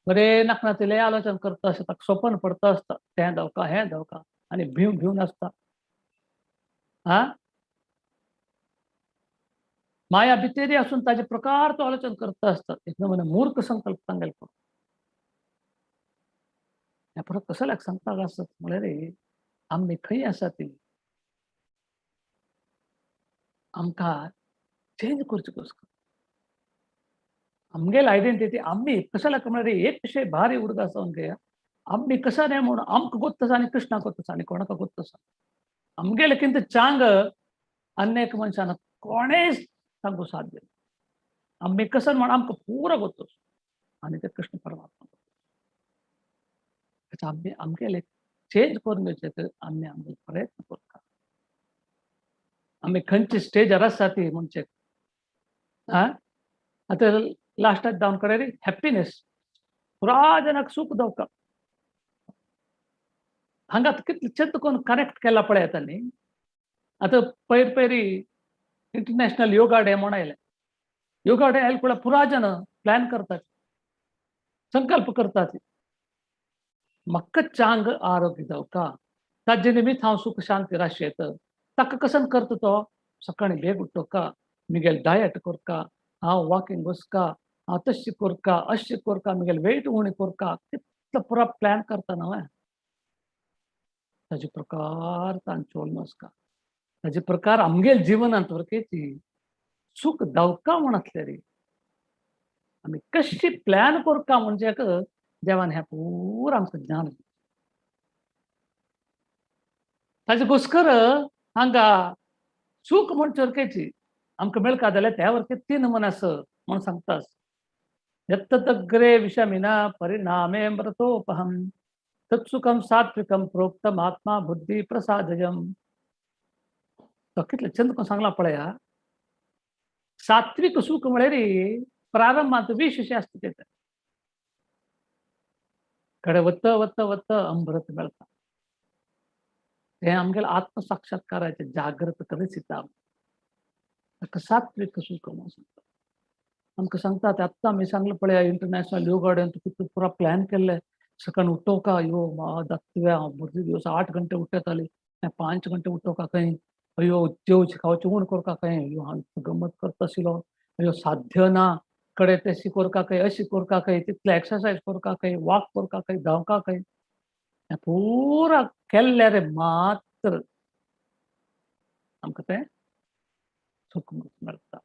बरे नकनातेले आलोचन करता आसता ताका स्वप्न पडता आसता तें जावका हें जावका आनी भिवन आसता माया भितेरी आसून ताजे प्रकार तो आलोचन करता आसता एक नमुने मूर्ख संकल्प सांगेल हे परत कसल्याक सांगपाक आसत म्हळ्यार आमी खंय आसा ती आमकां चेंज करची कसो आमगेल आयडेंटिटी आमी कशाला म्हळ्यार एक विषय भारी उडत आसा आमगे आमी कसा न्हय म्हूण आमकां गोत्त आसा आनी कृष्णाक गोत्त आसा आनी कोणाक गोत्त आसा आमगेले किंत चांग अन्य मनशान कोणेय सांगू साध्य आमी कसं म्हण आमकां पुरो गोत्त आसा आनी ते कृष्ण परमात्मा आमी आमगेले चेंज करून घेवचे आमी आमगे प्रयत्न करता आमी खंयची स्टेजार आसा ती म्हणजे आता लास्टाक जावन कडेन हॅपीनेस पुरा जनाक सूख जावका हांगा कितले चिंत करून कनेक्ट केला पळयात न्ही आतां पयरी इंटरनॅशनल योगा डे म्हूण आयले योगा डे आयले पळय पुरा जन प्लॅन करतात संकल्प करतात म्हाका चांग आरोग्य जावका ताजे निमित्त हांव सुख शांती राशयत ताका कसन करता तो सकाळी बेग उठोवका मिगेल डायट करका हांव वॉकिंग वचका हांव तशें करका अशें करका मिगेल वेट उणी करका कितलो पुरा प्लॅन करता न्हय ताजे प्रकार तान चोवन वचका ताजे प्रकार आमगेल जिवनांत वरकेची सूख जावका म्हण आसले रे आमी कशी प्लॅन करका म्हणजे देवान हें पुरो आमकां ज्ञान ताजे घुसकर हांगा सूख म्हण चरकेची आमकां मेळका जाल्यार त्या वरके 3 मनस म्हण सांगता यत्तदग्रे विषमिना परिणामे मृतोपहम तत्सुखम सात्विकम प्रोक्तम आत्मा बुद्धी प्रसादयम तो कितले चंद करून सांगला पळया सात्विक सुख म्हळ्यार प्रारंभात विशेष आसता तें कडे वत्त वत्त वत्त अमृत मेळटा हे आमगेले आत्मसाक्षात्काराचे जागृत करीत ताका सात्विक सुख म्हणून सांगता आमकां सांगतात आत्तां आमी सांगलें पळया इंटरनॅशनल योगा डे कितलो पुरा प्लॅन केल्ले सकाळी उठोवका यो दाखतवे हांव बरे दिवस 8 घंटे उठयताली 5 घंटे उठोवका खंय अयो जेवचे खावचे उण करता खंय अयो हांव गमत करता आशिल्लो अयो साध्य ना कडे तेशी करता खंय अशी करता खंय तितले एक्सरसायज करता खंय वॉक करता खंय धांवका खंय हें पुरा केल्ले रे मात्र आमकां तें सुख मेळटा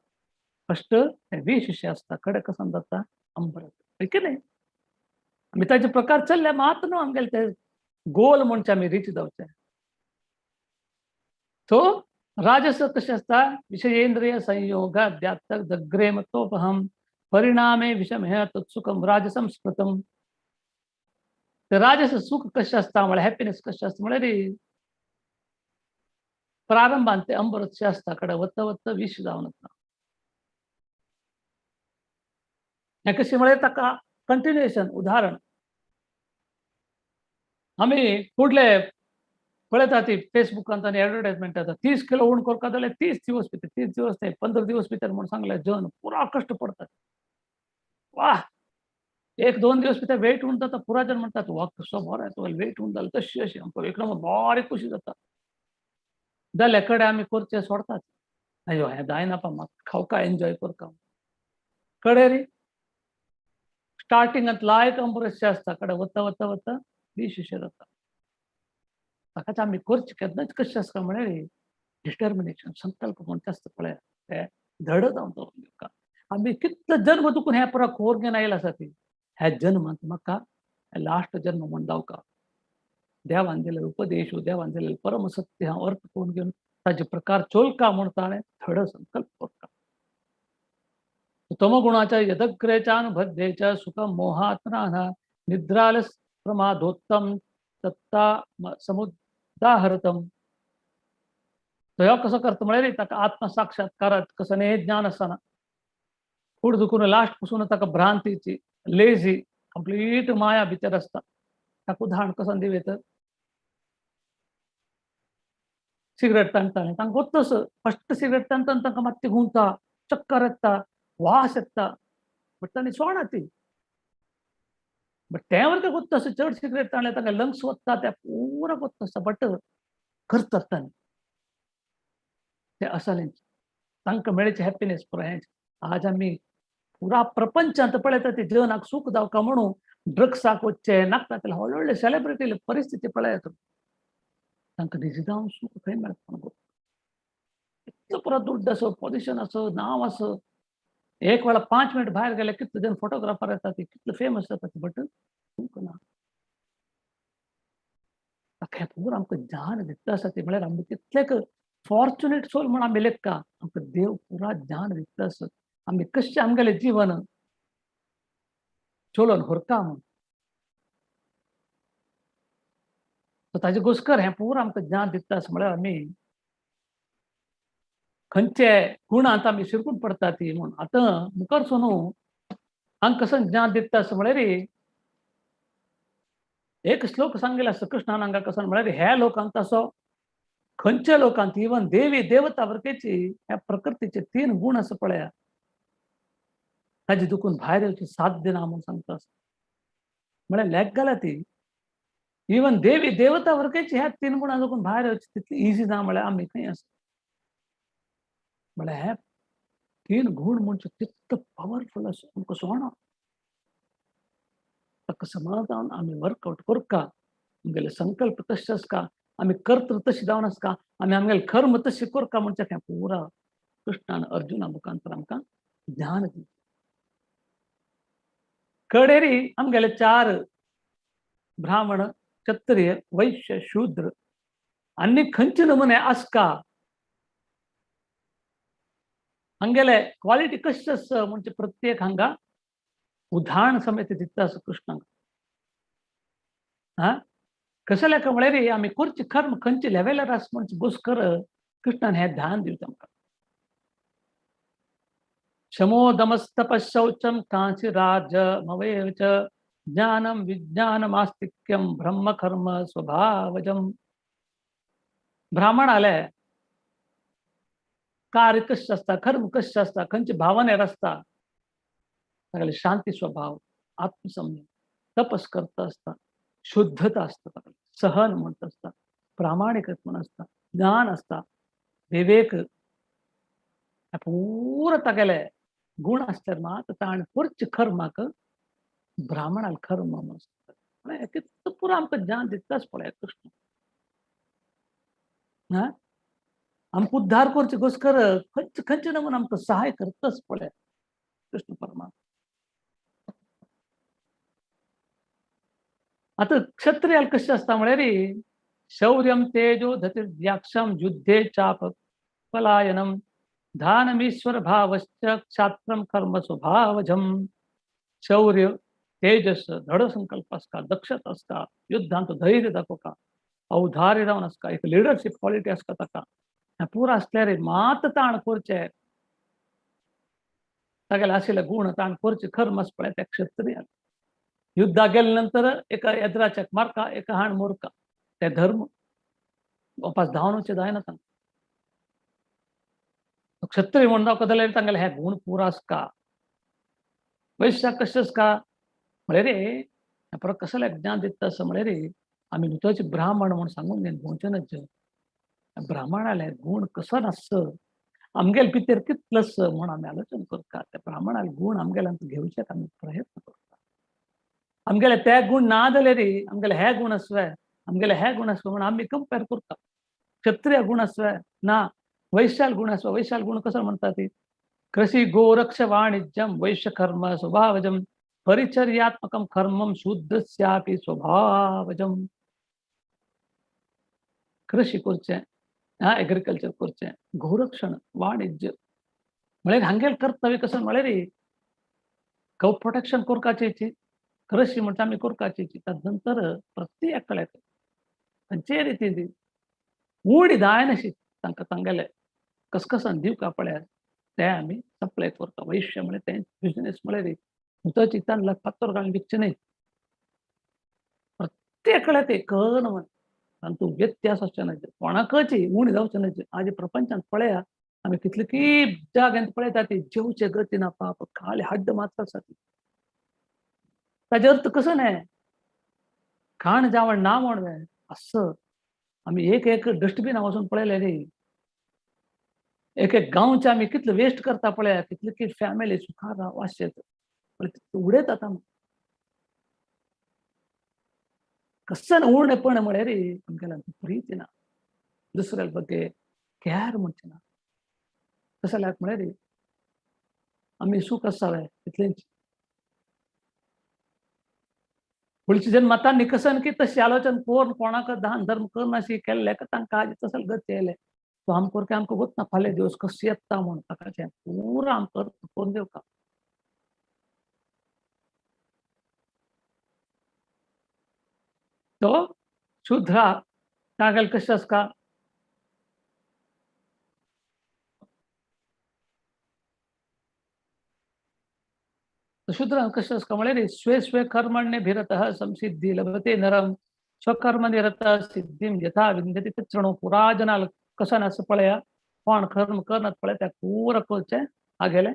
फस्ट तें विशेष आसता कडे कसन जाता अमृत की न्ही आमी ताजे प्रकार चल्ले मात न्हू आमगेले ते गोल म्हणचे आमी रीच जावचे सो राजस कशें आसता विषयेंद्रिय संयोग अध्यात्मक दग्रे मतोपहम परिणामे विषमः तत्सुखम राजसम स्मृतम ते राजस सुख कशें आसता म्हळ्यार हॅपीनेस कशें आसता म्हळ्यार प्रारंभांत ते अमृतशें आसता कडे वत्त वत्त विष जावन वता हें कशें म्हळ्यार ताका कंटिन्युएशन उदाहरण आमी फुडले पळयता ती फेसबुकांत आनी एडवर्टायजमेंट येता 30 किलो उण करता जाल्यार 30 दिवस भितर 30 दिवस न्हय 15 दिवस भितर म्हूण सांगलें जन पुरा कश्ट पडतात वा 1-2 दिवस भितर वेट उण जाता पुरा जन म्हणटात वा कसो बरो येतो वेट उण जालो तशी अशी आमकां एक नंबर बारीक कशी जाता जाल्या कडे आमी करचें सोडतात अयो हें जायना पा म्हाका खावका एन्जॉय करता कडे रे स्टार्टिंगांत लायक अमृतशें आसता कडे वता वता वता विशेशें जाता ताकाच आमी करचें केन्नाच कशें आसता म्हळ्यार डिटर्मिनेशन संकल्प म्हणटा आसता पळय ते धड जावन तो का आम्ही कितलो जन्म दुखून ह्या पुरा खोरगेन आयला आसा ती ह्या जन्मांत म्हाका लास्ट जन्म म्हण जावका देवान दिलेलो उपदेश देवान दिलेलो परम सत्य हांव अर्थ करून घेवन ताजे प्रकार चोलका म्हूण ताणें थड संकल्प करता तमगुणाच्या यदग्रेच्या अनुभद्येच्या सुख मोहात्मना निद्रालस प्रमादोत्तम सत्ता समुदाहरतम तो ह्यो कसो करता म्हळ्यार ताका आत्मसाक्षात्कारात कसं हे ज्ञान आसना फुड दुखून लास्ट पासून ताका भ्रांतीची लेझी कंप्लीट माया भितर आसता ताका उदाहरण कसं दिवेत सिगरेट ताणताले तांकां गोत्तस फस्ट सिगरेट ताणतना तांकां मात्शें घुंवता चक्कर येता वास येता बट तांणी सोडना ती बट ते वरते गोत्तस चड सिगरेट ताणले तांकां लंग्स वता ते पुरा गोत्तस बट करतात तांणी ते असलें तांकां मेळचे हॅपीनेस पुरा हें आज आमी पुरा प्रपंचांत पळयता ते जनाक सूख जावका म्हणून ड्रग्साक वचचे नाका व्हडले व्हडले सेलिब्रिटी परिस्थिती पळयात तांकां निजी जावन सूख खंय मेळटा इतलो पुरो दुड्ड असो पोजिशन असो नांव असो एक वेळा 5 मिनिट भायर गेले कितले जण फोटोग्राफर येतात ते कितले फेमस जातात बट सूख ना ताका पुरो आमकां ज्ञान दिता आसा ते म्हळ्यार आमी कितलेक फॉर्च्युनेट सोल म्हूण आमी लेखता आमकां देव पुरा ज्ञान दिता आसा आमी कशें आमगेलें जीवन चलोवन व्हरता म्हूण सो ताजे घोस्कर हें पुरो आमकां ज्ञान दिता आसा म्हळ्यार आमी खंयचे गुणांत आमी शिरकून पडटा ती म्हूण आतां मुखार सोनू हांगा कसं ज्ञान दिता आसा म्हळ्यार एक श्लोक सांगिल्लो आसा कृष्णान हांगा कसं म्हळ्यार ह्या लोकांत असो खंयच्या लोकांत इवन देवी देवता वरकेची ह्या प्रकृतीचे 3 गुण आसा पळया ताजे दुखून भायर येवची साध्य ना म्हूण सांगता आसा म्हळ्यार लेक घाला ती इवन देवी देवता वरकेची ह्या 3 गुणां दुखून भायर येवची तितली इजी ना म्हळ्यार आमी खंय आसा म्हळ्यार हे 3 गुण म्हणजे कितलो पॉवरफुल आसा आमकां सोडना ताका समाधान आमी वर्कआउट करका आमगेले संकल्प तशे आसका आमी कर्तृ तशी जावन आसका आमी आमगेले कर्म तशें करका म्हणजे हें पुरा कृष्णान अर्जुना मुखांतर आमकां ज्ञान दिता कडेरी आमगेले 4 ब्राह्मण क्षत्रिय वैश्य शूद्र आनी खंयचे नमुने आसका हांगेले क्वालिटी कशें आसा म्हणजे प्रत्येक हांगा उदाहरण समेत दिता आसा कृष्णाक हा कशें लेखा म्हळ्यार आमी करची कर्म खंयचे लेवलार आसा म्हणजे घोस्कर कृष्णान हें ध्यान दिवता आमकां शमोदमस्तपशौचं कांचिराजमवेव च ज्ञानं विज्ञानमास्तिक्यं ब्रह्म कर्म स्वभावजम ब्राह्मण आले कार्य कशें आसता कर्म कशें आसता खंयचे भावनेर आसता तागेले शांती स्वभाव आत्मसंयम तपस करता आसता शुद्धता आसता तागेले सहन म्हणटा आसता प्रामाणिकता म्हण आसता ज्ञान आसता विवेक पुरो तागेले गुण आसल्यार मात ताणें करचे कर्माक ब्राह्मणाल कर्म म्हूण आसता कितलो पुरो आमकां ज्ञान दिताच पळय कृष्ण हा आमकां उद्धार करचे घोस्कर खंयचे खंयचे नमून आमकां सहाय करताच पळय कृष्ण परमात्मा आतां क्षत्रियाल कशें आसता म्हळ्यार शौर्यं तेजो धतिर्व्याक्षं युद्धे चाप पलायनं दानमीश्वर भावश्च क्षात्रं कर्म स्वभावजम शौर्य तेजस दृढ संकल्प आसता दक्षता आसता युद्धांत धैर्य दाखोवता औदार्य जावन आसता एक लिडरशीप क्वॉलिटी आसता ताका हें पुरो आसल्यार मात ताण करचे तागेले आशिल्ले गुण ताण करचे कर्म आसा पळय ते क्षत्रियाल युद्धाक गेले नंतर एका येद्राच्याक मारका एका हाण मोरका ते धर्म वापस धांवन वचचें जायना तांकां क्षत्रिय म्हण जावं जाल्यार तांगेले हे गुण पुरो आसका वैश्याक कशें आसका म्हळ्यार परत कसले ज्ञान दिता आसा म्हळ्यार आमी नुतोचे ब्राह्मण म्हूण सांगून घेवन भोंवचेनच ब्राह्मणाले गुण कसो नास आमगेले भितर कितलो आसा म्हूण आमी आलोचन करता त्या ब्राह्मणाले गुण आमगेल्यांत घेवचेक आमी प्रयत्न करता आमगेले ते गुण ना जाल्यार आमगेले हे गुण आसवे आमगेले हे गुण आसवे म्हूण आमी कंपेर करता क्षत्रिय गुण आसवे ना वैश्याल गुण आसवे वैश्याल गुण कसो म्हणटा ती कृषि गोरक्ष वाणिज्यम वैश्य कर्म स्वभावजम परिचर्यात्मकम कर्मम शूद्रस्यापि स्वभावजम. कृषी कुर्चे एग्रिकल्चर कुर्चे गोरक्षण वाणिज्य म्हळ्यार हांगेल कर्तव्य कसं म्हळ्यार गौ प्रೊಟೆಕ್ಷನ್ कोरकाचेची कृषी म्हणटा आमी कोरकाचेची तदनंतर प्रत्येक कळ्याक खंयचे रितीन उणी जायनाशी तांकां तांगेले कसकसान दिवका पळयार ते आमी सप्लाय करता. वैश्य म्हळ्यार ते बिझनेस म्हळ्यार उदकाची तांदळाक फातर घालून विकचे न्हय. प्रत्येक कळ्याक ते कळना म्हण तातूंत व्यत्यास आसचे ना कोणाकची उणी जावचे न्हय. आज प्रपंचांत पळया आमी कितले की जाग्यांत पळयता ती जेवचे गती ना पाप खाली हड्ड मात्र आसा ती. ताजे अर्थ कसो न्हय खाण जावण ना म्हणवें असं आमी एक एक डस्टबीन वचून पळयले न्ही. एक एक गांवचे आमी कितले वेस्ट करता पळया कितले की फॅमिली सुखार वाशेत उडयता आतां कसन उणेपण म्हळ्यार आमगेल्यान प्रीती ना दुसऱ्या ಬಗ್ಗೆ कॅर म्हणचे ना. कसं जाल्यार म्हळ्यार आमी सूख आसावे तितलेंच पुढची जन्मातान निकसन की तशी आलोचन कोण कोणाक दान धर्म करनाशी केल्ले तांकां आज तसल गत येयले. तो आमकां की आमकां वतना फाल्यां दिवस कशें येता म्हूण ताकाचें पुरो आमकां कोण दिवका. तो शुद्रा तागेल कशें आसता शूद्रांक कशें आसता म्हळ्यार स्वे स्वे कर्मण्यभिरतः संसिद्धी लभते नरम स्वकर्म निरतः सिद्धीं यथा विंदती तृणो पुरा जनाल कसं असं पळया कोण कर्म करनात पळय त्या पूरा करचें आगेलें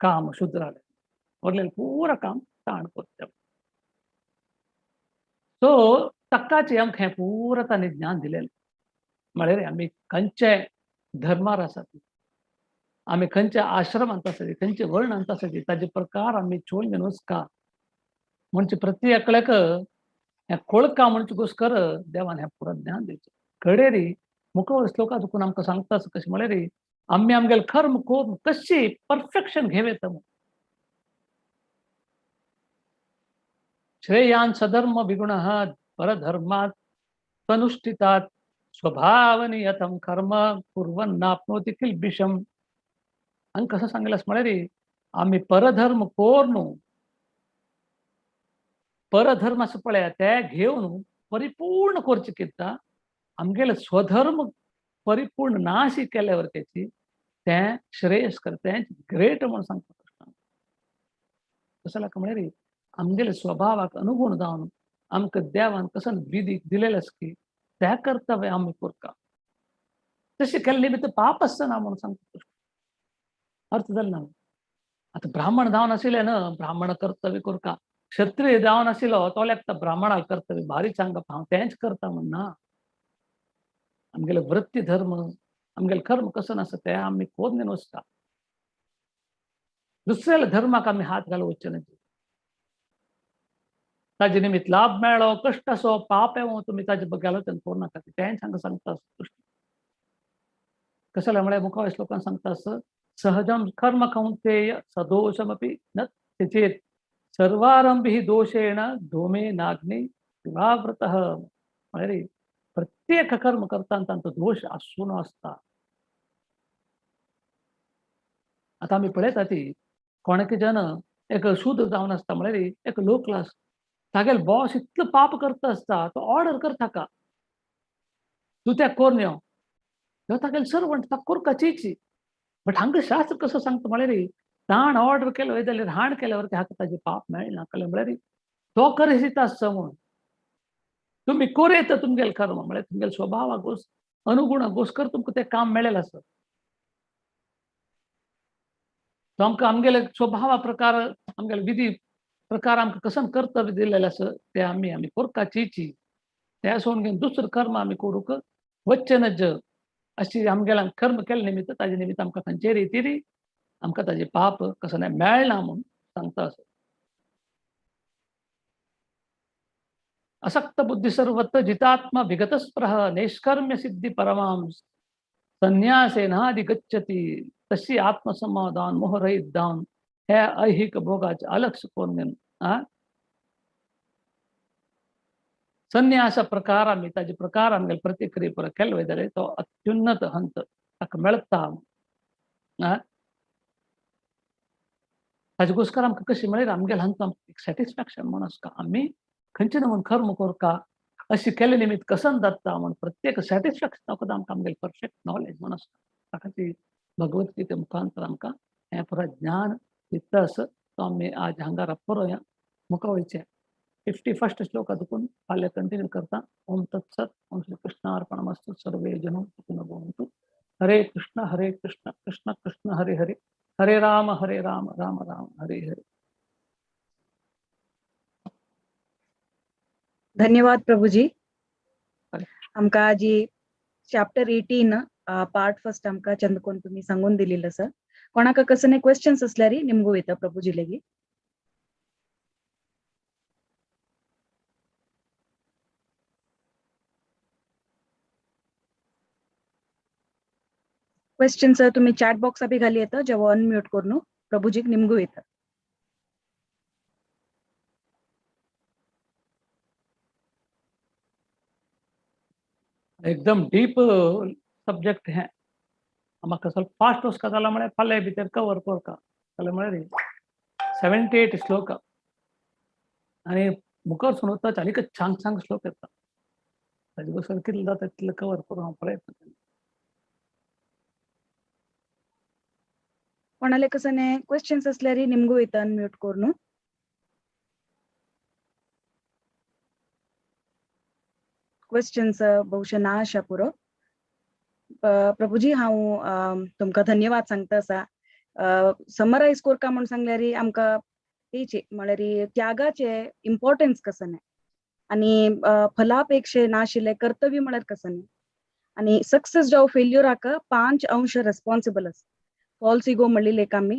काम शूद्रालें उरलेलें पूरा काम ताण करचें. सो ताकाच आमकां हें पूरा ताणें ज्ञान दिलेलें म्हळ्यार आमी खंयचे धर्मार आसात आमी खंयच्या आश्रमांत आसात खंयचे वर्णांत आसात ताजे प्रकार आमी चोळ्ळेन वचका म्हणजे प्रत्येकल्याक हें कळका म्हणचे घोस्कर देवान हें पुरो ज्ञान दिवचें. कडेरी मुखावळ श्लोकां दुखून आमकां सांगता कशें म्हळ्यार आमी आमगेलें कर्म करून कशी परफेक्शन घेवं म्हूण. श्रेयान सधर्म विगुणः परधर्मात् तनुष्ठितात् स्वभावनियतं कर्म कुर्वन्नाप्नोति किल्बिषम्. हांगा कसं सांगलां म्हळ्यार आमी परधर्म कोर न्हू परधर्म आसा पळया ते घेवन परिपूर्ण करचें कित्ता आमगेले स्वधर्म परिपूर्ण नाशी केल्या वरतेची तें श्रेयस्कर तें ग्रेट म्हणून सांगता कृष्ण. कसं जाल्यार म्हळ्यार आमगेले स्वभावाक अनुगुण जावन आमकां देवान कसं विधी दिलेले आसा की त्या कर्तव्य आमी करता तशें केल्ले निमित्त पाप आसना म्हणून सांगता कृष्ण. अर्थ जालो ना. आतां ब्राह्मण जावन आशिल्ले न्हय ब्राह्मण कर्तव्य करता क्षत्रिय जावन आशिल्लो तो लेगता ब्राह्मणाक कर्तव्य भारी सांगप हांव तेंच करता म्हण ना. आमगेले वृत्ती धर्म आमगेले कर्म कसं आसा ते आमी कोरून वचता. दुसऱ्या धर्माक आमी हात घालूं वचचे न्हय. ताजे निमित्त लाभ मेळ्ळो कश्ट आसो पाप येवं तुमी ताजे बद्दल आलोचन करूं नाका तेंच हांगा सांगता. कसं जाल्यार म्हळ्यार मुखार श्लोकान सांगता सहजम कर्म कौंतेय सदोषमपि न त्यजेत सर्वारंभी दोषेण धूमे नाग्नि विवावृतः. म्हळ्यार प्रत्येक कर्म करताना तांचो दोष आसून आसता. आतां आमी पळयता ती कोणाक जन एक शुद्ध जावन आसता म्हळ्यार एक लो क्लास तागेलो बॉस इतलो पाप करता आसता तो ऑर्डर करता ताका तूं त्या कोरून यो ह्यो तागेलो सर्वंट ताका करपाचीची. बट हांगा शास्त्र कसं सांगता म्हळ्यार ताण ऑर्डर केलो वय जाल्यार हाण केल्या वरती हाका ताजे पाप मेळना कळ्ळें. म्हळ्यार तो करीत आसता म्हूण तुमी कोरयता तुमगेलें कर्म म्हळ्यार तुमगेल्या स्वभावाक अनुगुण घोस्कर तुमकां तें काम मेळ्ळेलें आसा. तो आमकां आमगेले स्वभावा प्रकार आमगेले विधी प्रकार आमकां कसन कर्तव्य दिलेलें आसा ते आमी करपाचीची. ते सोडून घेवन दुसरें कर्म आमी करूंक वचचे नज अशी आमगेल्यान कर्म केले निमित्त ताजे निमित्त आमकां खंयचे रितीन आमकां ताजे पाप कसं मेळना म्हणून सांगता असं. असक्त बुद्धी सर्वत्र जितात्मा विगतस्पृह नैष्कर्म्य सिद्धी परमां संन्यासेनाधिगच्छति तशी आत्मसमाधान मोहरहित दान हे ऐहिक भोगाचे अलक्ष कोण संन्यास प्रकार आम्ही ताजे प्रकार आमगे प्रतिक्रिये पर ಕೆಲವಿದರೆ तो अत्युन्नत हंत ताका मेळता ताजेಗೋಸ್ಕರ आमकां कशी मेळ्ळी आमगेल हंत सॅटिस्फॅक्शन म्हणून आसता आम्ही खंयचे नमून कर्म करता अशी केले निमित्त कसन जाता म्हणून प्रत्येक सॅटिस्फॅक्शन आमकां आमगेल परफेक्ट नॉलेज म्हणून आसता ताका ती भगवद्गीते मुखांतर आमकां हें पुरा ज्ञान दिता असो तो आमी आज हांगार पळोवया मुखार वयचे 51st श्लोक अदून फाल्यां कंटिन्यू करता ओम तत्सत ओम श्री कृष्णार्पणमस्तु सर्वे जनो सुखिनो भवन्तु हरे कृष्ण कृष्ण कृष्ण हरे हरे हरे राम राम राम हरे हरे. धन्यवाद प्रभुजी. हरे. आमकां जी चॅप्टर 18 पार्ट फर्स्ट आमकां चंद कोण तुम्ही सांगून दिलेलं सर. कोणाका कसं क्वेश्चन्स असल्यार निमगू येता प्रभुजी लेगी. क्वेश्चन तुम्ही चॅट बॉक्स बी घाली येतं जेव्हा अनम्यूट करून प्रभुजीक निमगू येतं. एकदम डीप सब्जेक्ट है म्हाका ಸ್ವಲ್ಪ फास्ट वचका जाल्यार म्हळ्यार फाल्यां भितर कवर करता जाल्यार म्हळ्यार 78 श्लोक आनी मुखार सुनोवता आनीक छान छान श्लोक येता ताजे बसून कितले जाता तितले कवर करून हांव प्रयत्न करता. कोणाले कसं क्वेश्चन्स असल्यार निमगू येतं अनम्यूट करून. क्वेश्चन्स बहुशः ना आशा पुरो. प्रभुजी हांव तुमकां धन्यवाद सांगता आसा. समरायज करता म्हणून सांगल्यार आमकां तेचे म्हळ्यार त्यागाचे इम्पॉर्टन्स कसं आनी फलापेक्षे नाशिल्ले कर्तव्य म्हळ्यार कसं आनी सक्सेस जावं फेल्युराक 5 अंश रेस्पॉन्सिबल आसा. फॉल्स इगो म्हणली लेक आमी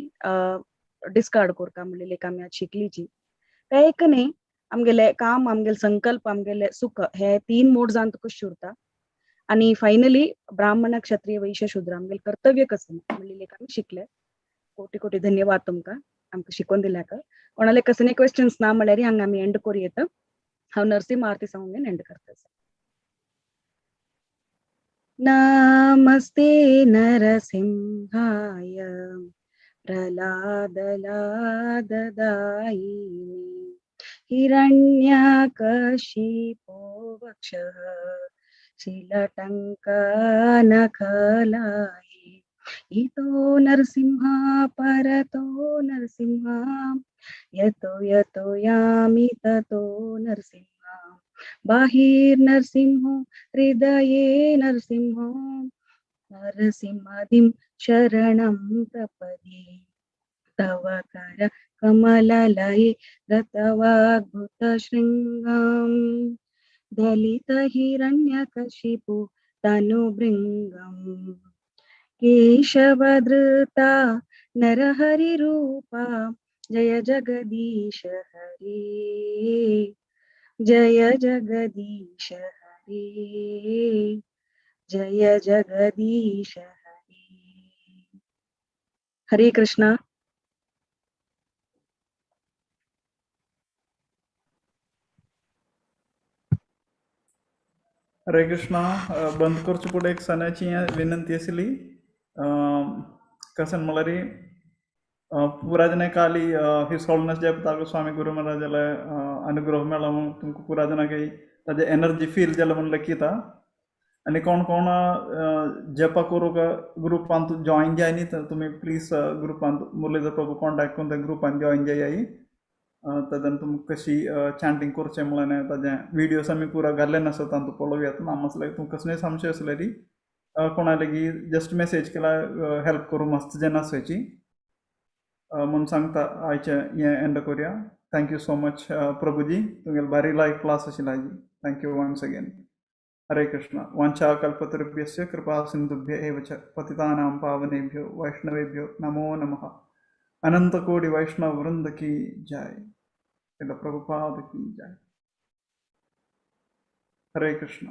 डिस्कार्ड करता म्हणली लेक आमी आज शिकलीची ते एक न्ही आमगेले काम आमगेले संकल्प आमगेले सुख हे 3 मोड जावन तुका शिरता आनी फायनली ब्राह्मण क्षत्रिय वैश्य शूद्र आमगेले कर्तव्य कसं म्हणली लेक आमी शिकले. कोटी कोटी धन्यवाद तुमकां आमकां शिकून दिल्याक. कोणाले कसं क्वेश्चन्स ना म्हळ्यार हांगा आमी एंड करूं येता. हांव नरसिंह आरती सांगून एंड करता. नमस्ते नरसिंहाय प्रह्लादलाददायिने हिरण्यकशिपो वक्षः शीलटङ्कनखलाये इतो नरसिंहा परतो नरसिंहा यतो यतो यामि ततो नरसिंहा बाहिर्नरसिंहो हृदये नरसिंहो नरसिंहादिं शरणं प्रपदे तव कर कमललये गतवाग्भुतशृङ्गम् दलितहिरण्यकशिपु तनुभृङ्गम् केशवधृता नरहरिरूपा जय जगदीश हरे जय जगदीश हरे जय जगदीश हरे. हरे कृष्णा. हरे कृष्णा. बंद करचे पुढे एक सणाची विनंती आसली. कसन म्हळ्यार पुराजने काली हिज होलनेस जयपताक स्वामी गुरु महाराजाला अनुग्रह मेळ्ळो म्हणून तुमकां पुराजनाक ताजे एनर्जी फील जालें म्हणून लेखिता आनी कोण कोण जपा करूंक ग्रुपांत जॉइन जाय न्ही तर तुमी प्लीज ग्रुपांत मुरलीधर प्रभू कॉन्टॅक्ट करून त्या ग्रुपांत जॉइन जायाय. तातूंत तुमकां कशी चॅन्टिंग करचें म्हणून ताजें विडियोज आमी पुरा घाल्ले नासत तातूंत पळोवं येता. नामसले तुमकां कसलेय संशय आसल्यार कोणा लेगी जस्ट मेसेज केल्यार हेल्प करूं मस्त जेन्ना आसायची म्हणून सांगता. आयचें हें एंड करुया. थँक्यू सो मच प्रभुजी. तुमगेले बारी लायक क्लास आशिल्लो आयज. Thank you once again. Hare Krishna. वाञ्छा कल्पतरुभ्यश्च कृपा सिन्धुभ्य एव च पतितानां पावनेभ्यो वैष्णवेभ्यो नमो नमः. अनंत कोटि वैष्णव वृंद की जय. प्रभुपाद की जय. हरे कृष्ण.